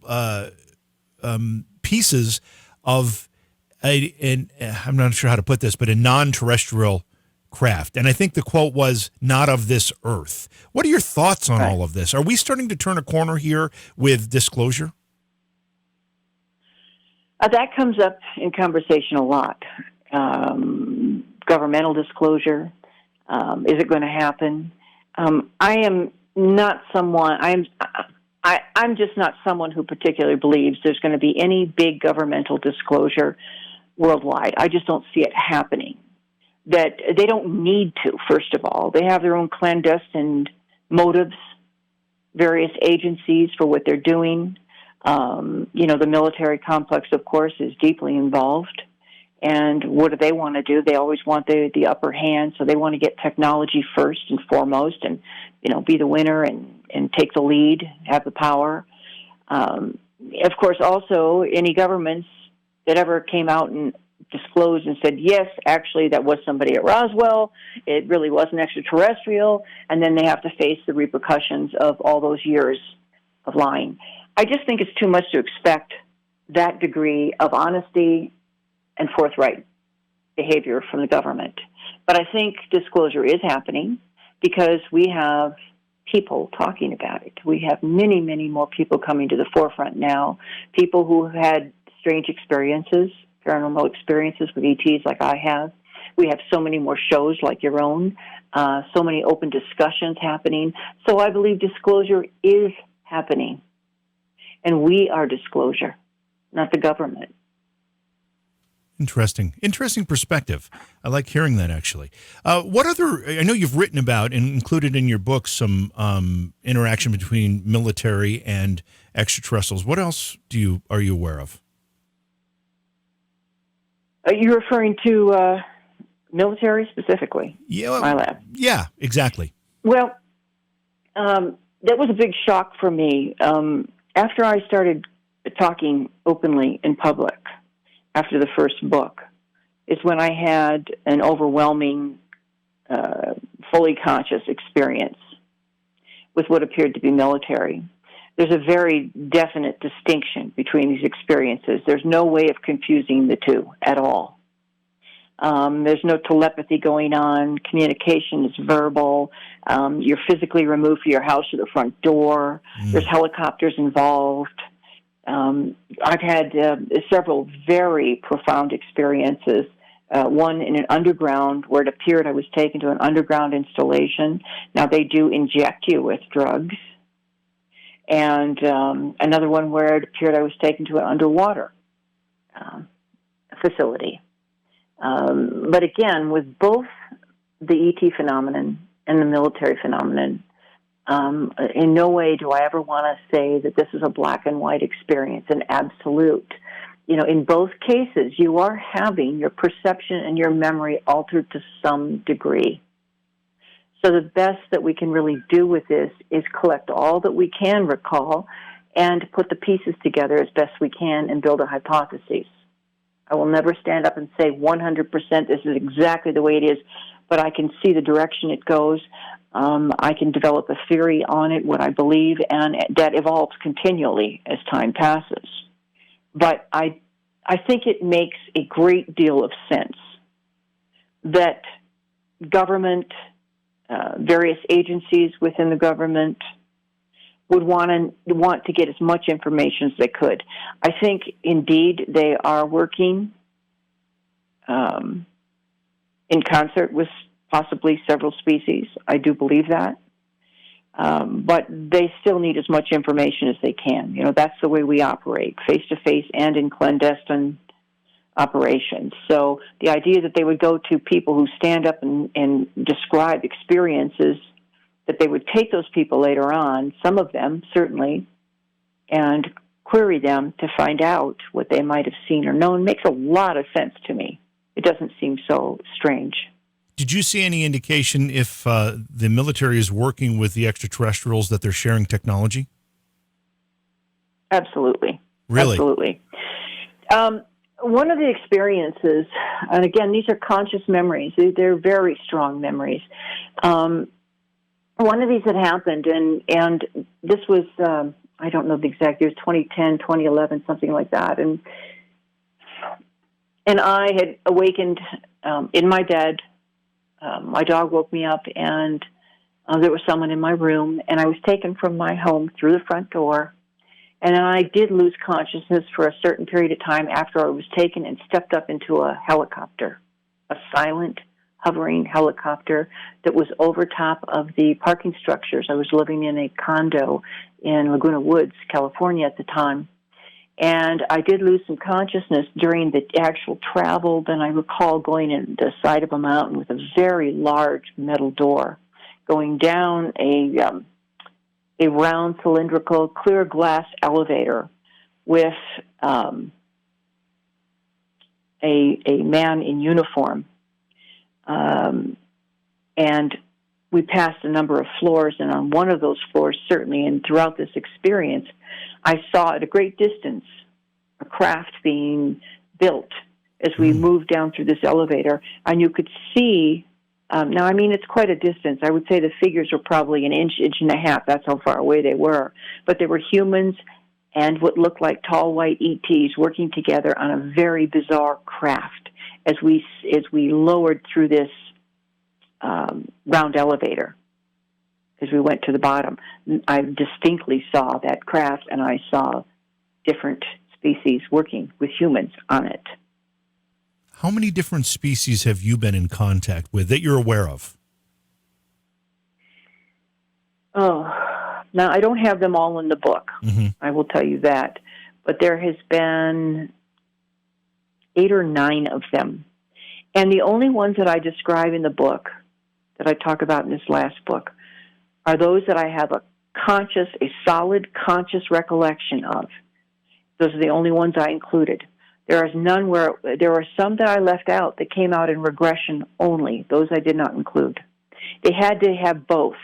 pieces of I'm not sure how to put this, but a non-terrestrial craft. And I think the quote was, "not of this earth." What are your thoughts on all of this? Are we starting to turn a corner here with disclosure? That comes up in conversation a lot. Governmental disclosure. Is it going to happen? I am not someone. I'm just not someone who particularly believes there's going to be any big governmental disclosure worldwide. I just don't see it happening. That they don't need to, first of all. They have their own clandestine motives, various agencies for what they're doing. The military complex, of course, is deeply involved. And what do they want to do? They always want the upper hand, so they want to get technology first and foremost and, be the winner and take the lead, have the power. Of course, also, any governments that ever came out and disclosed and said, yes, actually, that was somebody at Roswell, it really wasn't extraterrestrial, and then they have to face the repercussions of all those years of lying. I just think it's too much to expect that degree of honesty and forthright behavior from the government. But I think disclosure is happening because we have people talking about it. We have many, many more people coming to the forefront now, people who have had strange experiences, paranormal experiences with ETs like I have. We have so many more shows like your own, so many open discussions happening. So I believe disclosure is happening. And we are disclosure, not the government. Interesting perspective. I like hearing that, actually. What other, I know you've written about and included in your book some interaction between military and extraterrestrials. What else are you aware of? Are you referring to military specifically? Yeah, my lab. Yeah, exactly. Well, that was a big shock for me. After I started talking openly in public, after the first book, is when I had an overwhelming, fully conscious experience with what appeared to be military. There's a very definite distinction between these experiences. There's no way of confusing the two at all. There's no telepathy going on. Communication is verbal. You're physically removed from your house to the front door. There's helicopters involved. I've had several very profound experiences. One in an underground, where it appeared I was taken to an underground installation. Now, they do inject you with drugs. And another one where it appeared I was taken to an underwater facility. But again, with both the ET phenomenon and the military phenomenon, in no way do I ever want to say that this is a black and white experience, an absolute. In both cases, you are having your perception and your memory altered to some degree. So the best that we can really do with this is collect all that we can recall and put the pieces together as best we can and build a hypothesis. I will never stand up and say 100% this is exactly the way it is, but I can see the direction it goes. I can develop a theory on it, what I believe, and that evolves continually as time passes. But I think it makes a great deal of sense that government, various agencies within the government would want to get as much information as they could. I think, indeed, they are working in concert with possibly several species. I do believe that. But they still need as much information as they can. That's the way we operate, face-to-face and in clandestine operations. So the idea that they would go to people who stand up and describe experiences, that they would take those people later on, some of them certainly, and query them to find out what they might have seen or known. It makes a lot of sense to me. It doesn't seem so strange. Did you see any indication if the military is working with the extraterrestrials that they're sharing technology? Absolutely. Really? Absolutely. One of the experiences, and again, these are conscious memories. They're very strong memories. One of these had happened, and this was, I don't know the exact year, 2010, 2011, something like that. And I had awakened in my bed. My dog woke me up, and there was someone in my room, and I was taken from my home through the front door. And I did lose consciousness for a certain period of time after I was taken and stepped up into a helicopter, a silent, hovering helicopter that was over top of the parking structures. I was living in a condo in Laguna Woods, California at the time. And I did lose some consciousness during the actual travel. Then I recall going in the side of a mountain with a very large metal door, going down a round cylindrical clear glass elevator with a man in uniform. And we passed a number of floors, and on one of those floors, certainly, and throughout this experience, I saw at a great distance a craft being built as we moved down through this elevator, and you could see. Now, I mean, it's quite a distance. I would say the figures were probably an inch, inch and a half. That's how far away they were. But they were humans and what looked like tall white ETs working together on a very bizarre craft as we lowered through this round elevator. As we went to the bottom, I distinctly saw that craft, and I saw different species working with humans on it. How many different species have you been in contact with that you're aware of? Oh, now I don't have them all in the book. Mm-hmm. I will tell you that. But there has been 8 or 9 of them. And the only ones that I describe in the book, that I talk about in this last book, are those that I have a solid conscious recollection of. Those are the only ones I included. There are none where there are some that I left out that came out in regression only. Those I did not include. They had to have both.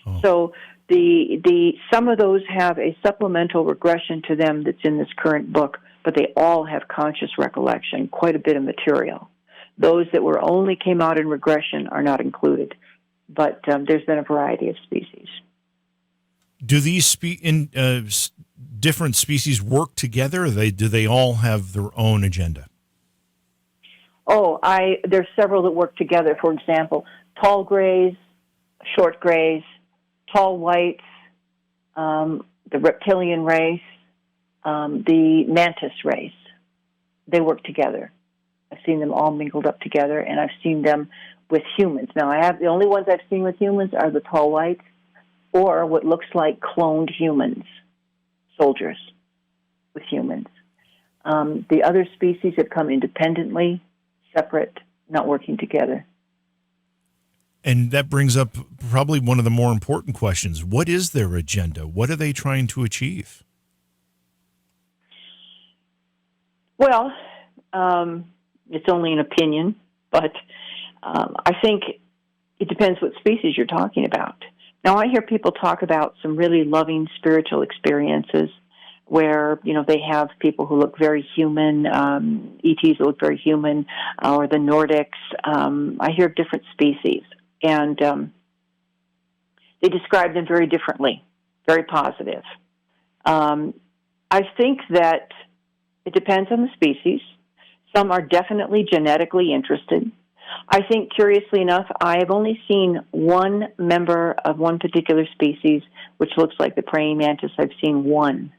Oh. So the some of those have a supplemental regression to them that's in this current book, but they all have conscious recollection, quite a bit of material. Those that were only came out in regression are not included, but there's been a variety of species. Do these different species work together? Or do they all have their own agenda? Oh, there's several that work together. For example, tall grays, short grays, tall whites, the reptilian race, the mantis race. They work together. I've seen them all mingled up together, and I've seen them with humans. Now, the only ones I've seen with humans are the tall whites or what looks like cloned humans, soldiers with humans. The other species have come independently, separate, not working together. And that brings up probably one of the more important questions. What is their agenda? What are they trying to achieve? Well, it's only an opinion, but I think it depends what species you're talking about. Now, I hear people talk about some really loving spiritual experiences where, they have people who look very human, ETs look very human, or the Nordics. I hear different species, and they describe them very differently, very positive. I think that it depends on the species. Some are definitely genetically interested. I think, curiously enough, I have only seen one member of one particular species, which looks like the praying mantis. I've seen one.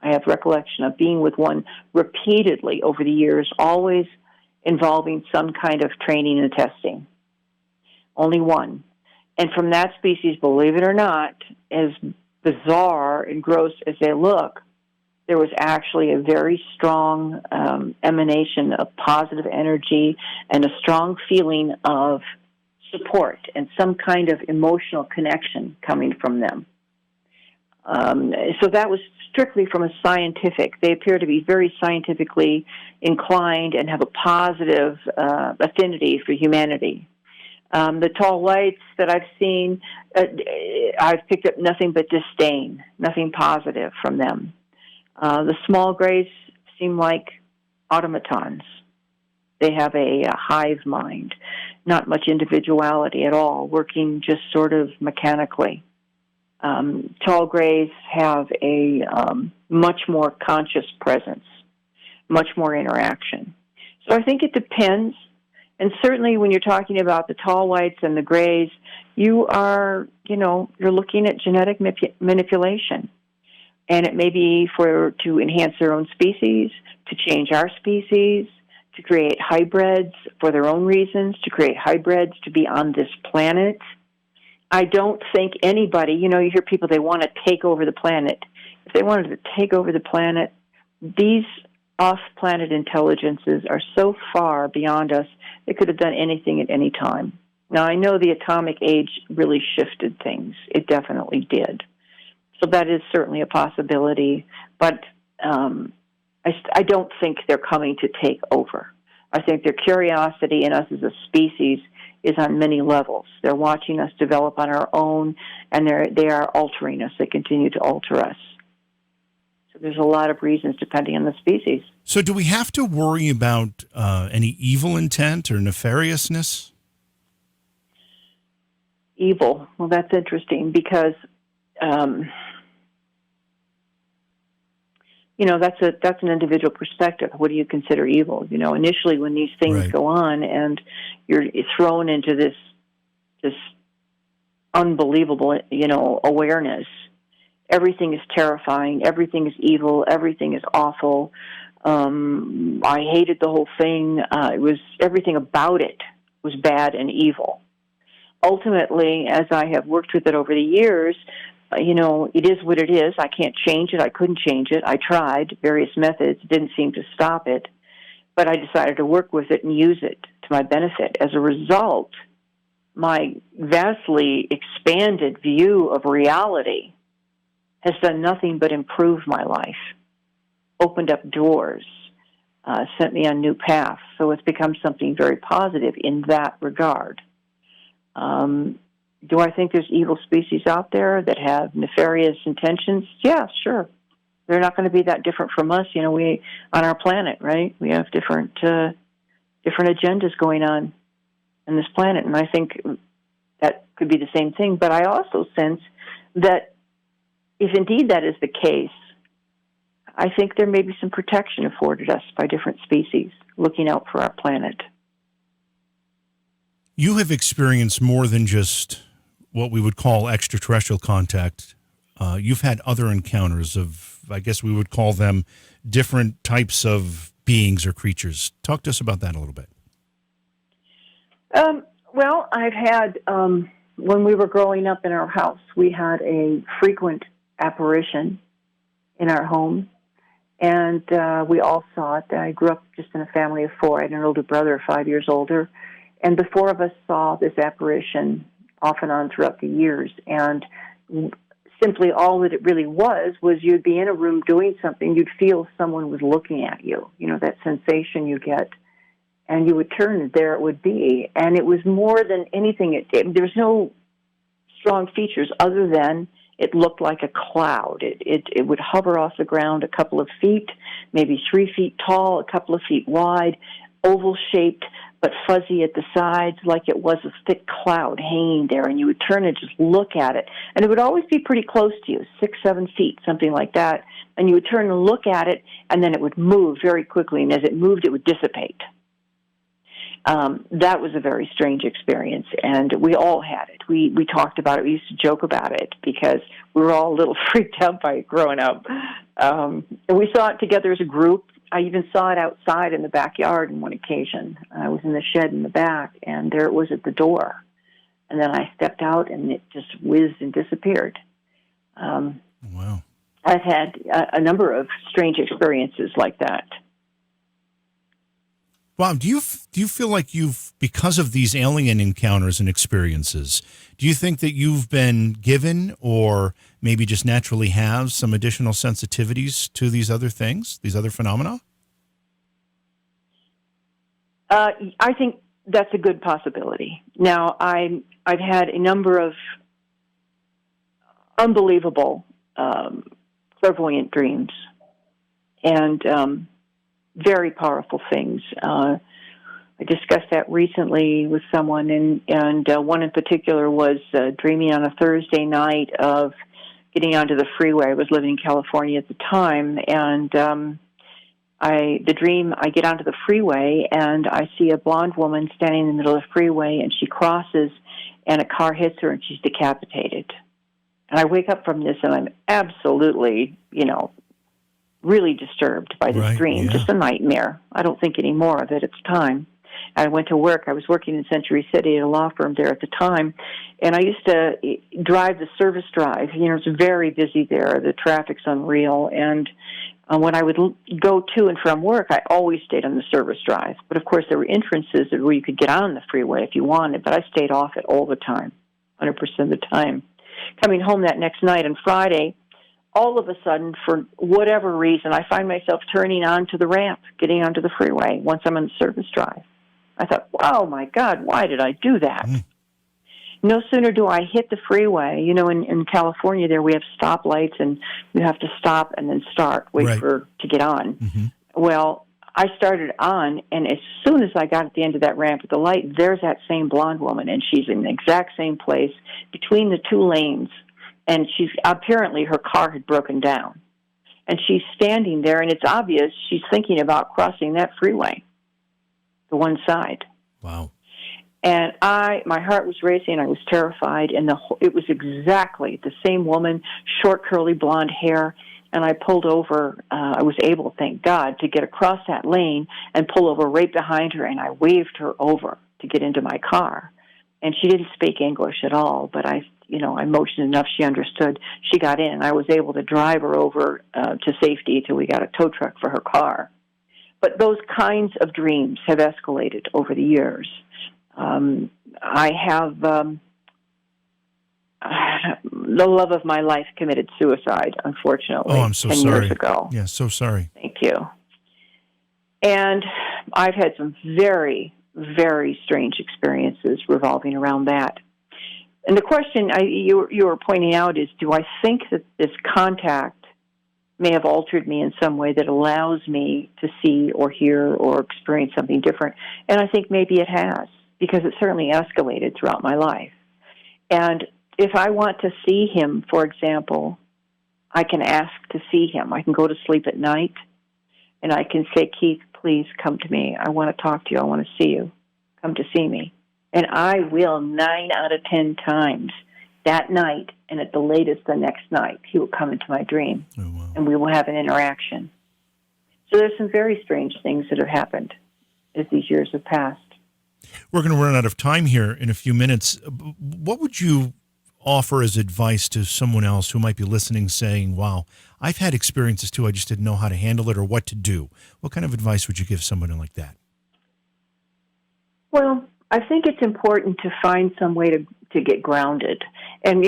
I have recollection of being with one repeatedly over the years, always involving some kind of training and testing. Only one. And from that species, believe it or not, as bizarre and gross as they look, there was actually a very strong emanation of positive energy and a strong feeling of support and some kind of emotional connection coming from them. So that was strictly from a scientific. They appear to be very scientifically inclined and have a positive affinity for humanity. The tall lights that I've seen, I've picked up nothing but disdain, nothing positive from them. The small grays seem like automatons. They have a hive mind, not much individuality at all, working just sort of mechanically. Tall grays have a much more conscious presence, much more interaction. So I think it depends. And certainly when you're talking about the tall whites and the grays, you're looking at genetic manipulation. And it may be to enhance their own species, to change our species, to create hybrids for their own reasons, to create hybrids to be on this planet. I don't think anybody, you hear people, they want to take over the planet. If they wanted to take over the planet, these off-planet intelligences are so far beyond us, they could have done anything at any time. Now, I know the atomic age really shifted things. It definitely did. So that is certainly a possibility, but I don't think they're coming to take over. I think their curiosity in us as a species is on many levels. They're watching us develop on our own, and they are altering us. They continue to alter us. So there's a lot of reasons depending on the species. So do we have to worry about any evil intent or nefariousness? Evil. Well, that's interesting because that's an individual perspective. What do you consider evil? Initially when these things go on and you're thrown into this unbelievable, awareness, everything is terrifying, everything is evil, everything is awful. I hated the whole thing. Everything about it was bad and evil. Ultimately, as I have worked with it over the years, it is what it is. I can't change it. I couldn't change it. I tried various methods. Didn't seem to stop it. But I decided to work with it and use it to my benefit. As a result, my vastly expanded view of reality has done nothing but improve my life, opened up doors, sent me on new paths. So it's become something very positive in that regard. Do I think there's evil species out there that have nefarious intentions? Yeah, sure. They're not going to be that different from us. We on our planet, right? We have different agendas going on this planet, and I think that could be the same thing. But I also sense that if indeed that is the case, I think there may be some protection afforded us by different species looking out for our planet. You have experienced more than just what we would call extraterrestrial contact. You've had other encounters of, I guess we would call them, different types of beings or creatures. Talk to us about that a little bit. Well, I've had, when we were growing up in our house, we had a frequent apparition in our home, and we all saw it. I grew up just in a family of four. I had an older brother, 5 years older, and the four of us saw this apparition off and on throughout the years, and simply all that it really was you'd be in a room doing something, you'd feel someone was looking at you, that sensation you get, and you would turn and there it would be. And it was more than anything, there was no strong features other than it looked like a cloud. It would hover off the ground a couple of feet, maybe 3 feet tall, a couple of feet wide, oval-shaped, but fuzzy at the sides, like it was a thick cloud hanging there, and you would turn and just look at it. And it would always be pretty close to you, 6-7 feet, something like that. And you would turn and look at it, and then it would move very quickly, and as it moved, it would dissipate. That was a very strange experience, and we all had it. We talked about it. We used to joke about it because we were all a little freaked out by it growing up. And we saw it together as a group. I even saw it outside in the backyard on one occasion. I was in the shed in the back, and there it was at the door. And then I stepped out, and it just whizzed and disappeared. Wow. I've had a number of strange experiences like that. Wow. Do you feel like because of these alien encounters and experiences, do you think that you've been given or maybe just naturally have some additional sensitivities to these other things, these other phenomena? I think that's a good possibility. Now, I've had a number of unbelievable clairvoyant dreams and very powerful things. I discussed that recently with someone, and one in particular was dreaming on a Thursday night of getting onto the freeway. I was living in California at the time, and the dream, I get onto the freeway, and I see a blonde woman standing in the middle of the freeway, and she crosses, and a car hits her, and she's decapitated. And I wake up from this, and I'm absolutely, really disturbed by this dream. Yeah. Just a nightmare. I don't think any more of it at the time. I went to work. I was working in Century City at a law firm there at the time, and I used to drive the service drive. It's very busy there. The traffic's unreal, and when I would go to and from work, I always stayed on the service drive. But, of course, there were entrances where you could get on the freeway if you wanted, but I stayed off it all the time, 100% of the time. Coming home that next night on Friday, all of a sudden, for whatever reason, I find myself turning onto the ramp, getting onto the freeway once I'm on the service drive. I thought, wow, my God, why did I do that? No sooner do I hit the freeway, in California there we have stoplights and you have to stop and then wait to get on. Mm-hmm. Well, I started on, and as soon as I got at the end of that ramp at the light, there's that same blonde woman, and she's in the exact same place between the two lanes, and apparently her car had broken down. And she's standing there, and it's obvious she's thinking about crossing that freeway, the one side. Wow. And my heart was racing. I was terrified, and it was exactly the same woman, short, curly, blonde hair. And I pulled over. I was able, thank God, to get across that lane and pull over right behind her, and I waved her over to get into my car. And she didn't speak English at all, but I motioned enough she understood. She got in, and I was able to drive her over to safety till we got a tow truck for her car. But those kinds of dreams have escalated over the years. I have the love of my life committed suicide, unfortunately. Oh, I'm so 10 sorry. years ago. Yeah, so sorry. Thank you. And I've had some very, very strange experiences revolving around that. And the question you were pointing out is, do I think that this contact may have altered me in some way that allows me to see or hear or experience something different? And I think maybe it has, because it certainly escalated throughout my life. And if I want to see him, for example, I can ask to see him. I can go to sleep at night, and I can say, Keith, please come to me. I want to talk to you. I want to see you. Come to see me. And I will 9 out of 10 times that night, and at the latest the next night, he will come into my dream, and we will have an interaction. So there's some very strange things that have happened as these years have passed. We're going to run out of time here in a few minutes. What would you offer as advice to someone else who might be listening saying, wow, I've had experiences too, I just didn't know how to handle it or what to do? What kind of advice would you give someone like that? Well, I think it's important to find some way to get grounded. And,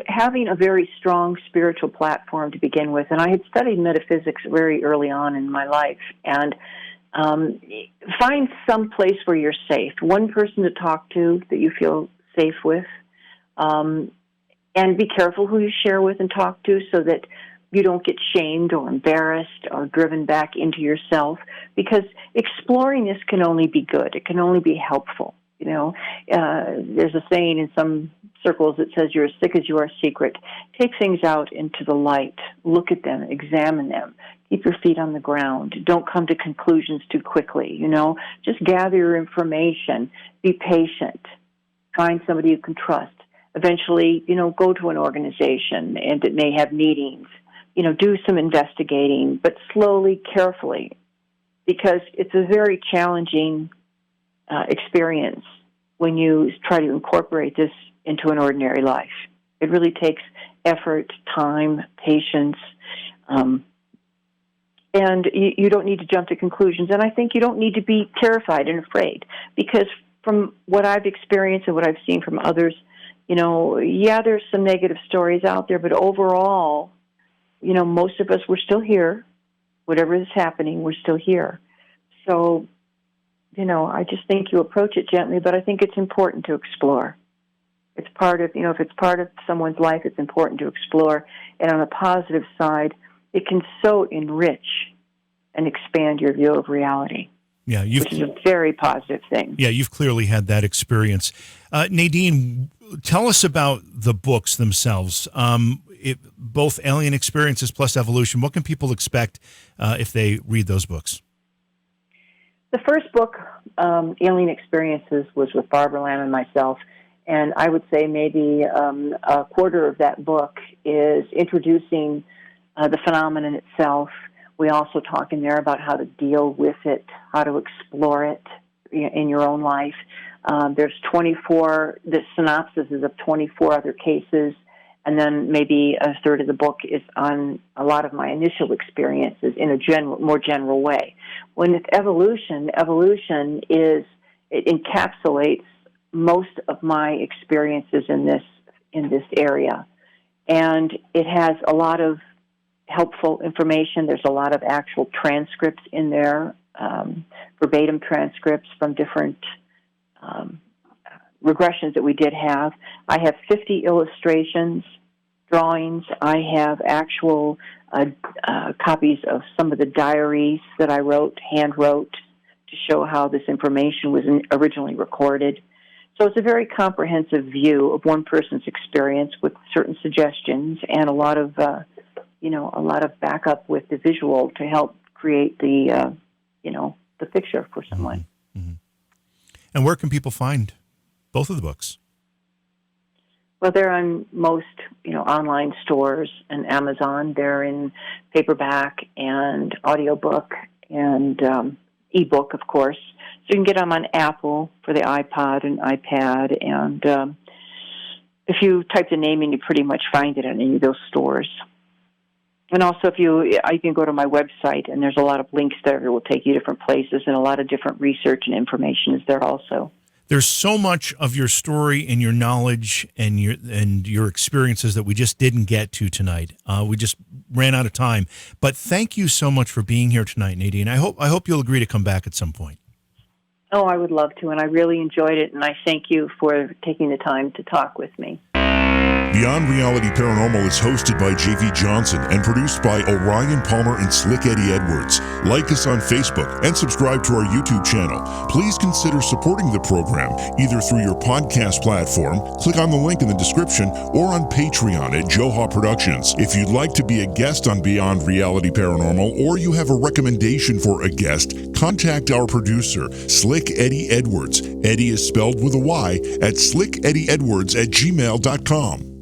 having a very strong spiritual platform to begin with, and I had studied metaphysics very early on in my life, and find some place where you're safe, one person to talk to that you feel safe with, and be careful who you share with and talk to so that you don't get shamed or embarrassed or driven back into yourself, because exploring this can only be good. It can only be helpful. There's a saying in some circles that says you're as sick as you are secret. Take things out into the light. Look at them. Examine them. Keep your feet on the ground. Don't come to conclusions too quickly, Just gather your information. Be patient. Find somebody you can trust. Eventually, go to an organization, and it may have meetings. Do some investigating, but slowly, carefully, because it's a very challenging experience when you try to incorporate this into an ordinary life. It really takes effort, time, patience, and And you don't need to jump to conclusions. And I think you don't need to be terrified and afraid, because from what I've experienced and what I've seen from others, there's some negative stories out there, but overall, most of us, we're still here. Whatever is happening, we're still here. So, I just think you approach it gently, but I think it's important to explore. It's part of, if it's part of someone's life, it's important to explore. And on the positive side, it can so enrich and expand your view of reality. Yeah, which is a very positive thing. Yeah, you've clearly had that experience. Nadine, tell us about the books themselves. Both Alien Experiences plus Evolution. What can people expect if they read those books? The first book, Alien Experiences, was with Barbara Lamb and myself. And I would say maybe a quarter of that book is introducing the phenomenon itself. We also talk in there about how to deal with it, how to explore it in your own life. There's 24, the synopsis is of 24 other cases, and then maybe a third of the book is on a lot of my initial experiences in a more general way. When it's evolution it encapsulates most of my experiences in this area, and it has a lot of helpful information. There's a lot of actual transcripts in there, verbatim transcripts from different regressions that we did have. I have 50 illustrations, drawings. I have actual copies of some of the diaries that I hand wrote to show how this information was originally recorded. So it's a very comprehensive view of one person's experience with certain suggestions and a lot of backup with the visual to help create the picture for someone. Mm-hmm. And where can people find both of the books? Well, they're on most, online stores and Amazon. They're in paperback and audiobook and ebook, of course. So you can get them on Apple for the iPod and iPad. And if you type the name in, you pretty much find it in any of those stores. And also, you can go to my website, and there's a lot of links there that will take you different places, and a lot of different research and information is there also. There's so much of your story and your knowledge and your experiences that we just didn't get to tonight. We just ran out of time. But thank you so much for being here tonight, Nadine. I hope you'll agree to come back at some point. Oh, I would love to, and I really enjoyed it, and I thank you for taking the time to talk with me. Beyond Reality Paranormal is hosted by J.V. Johnson and produced by Orion Palmer and Slick Eddie Edwards. Like us on Facebook and subscribe to our YouTube channel. Please consider supporting the program either through your podcast platform, click on the link in the description, or on Patreon at Joha Productions. If you'd like to be a guest on Beyond Reality Paranormal, or you have a recommendation for a guest, contact our producer, Slick Eddie Edwards. Eddie is spelled with a Y at slickeddieedwards@gmail.com.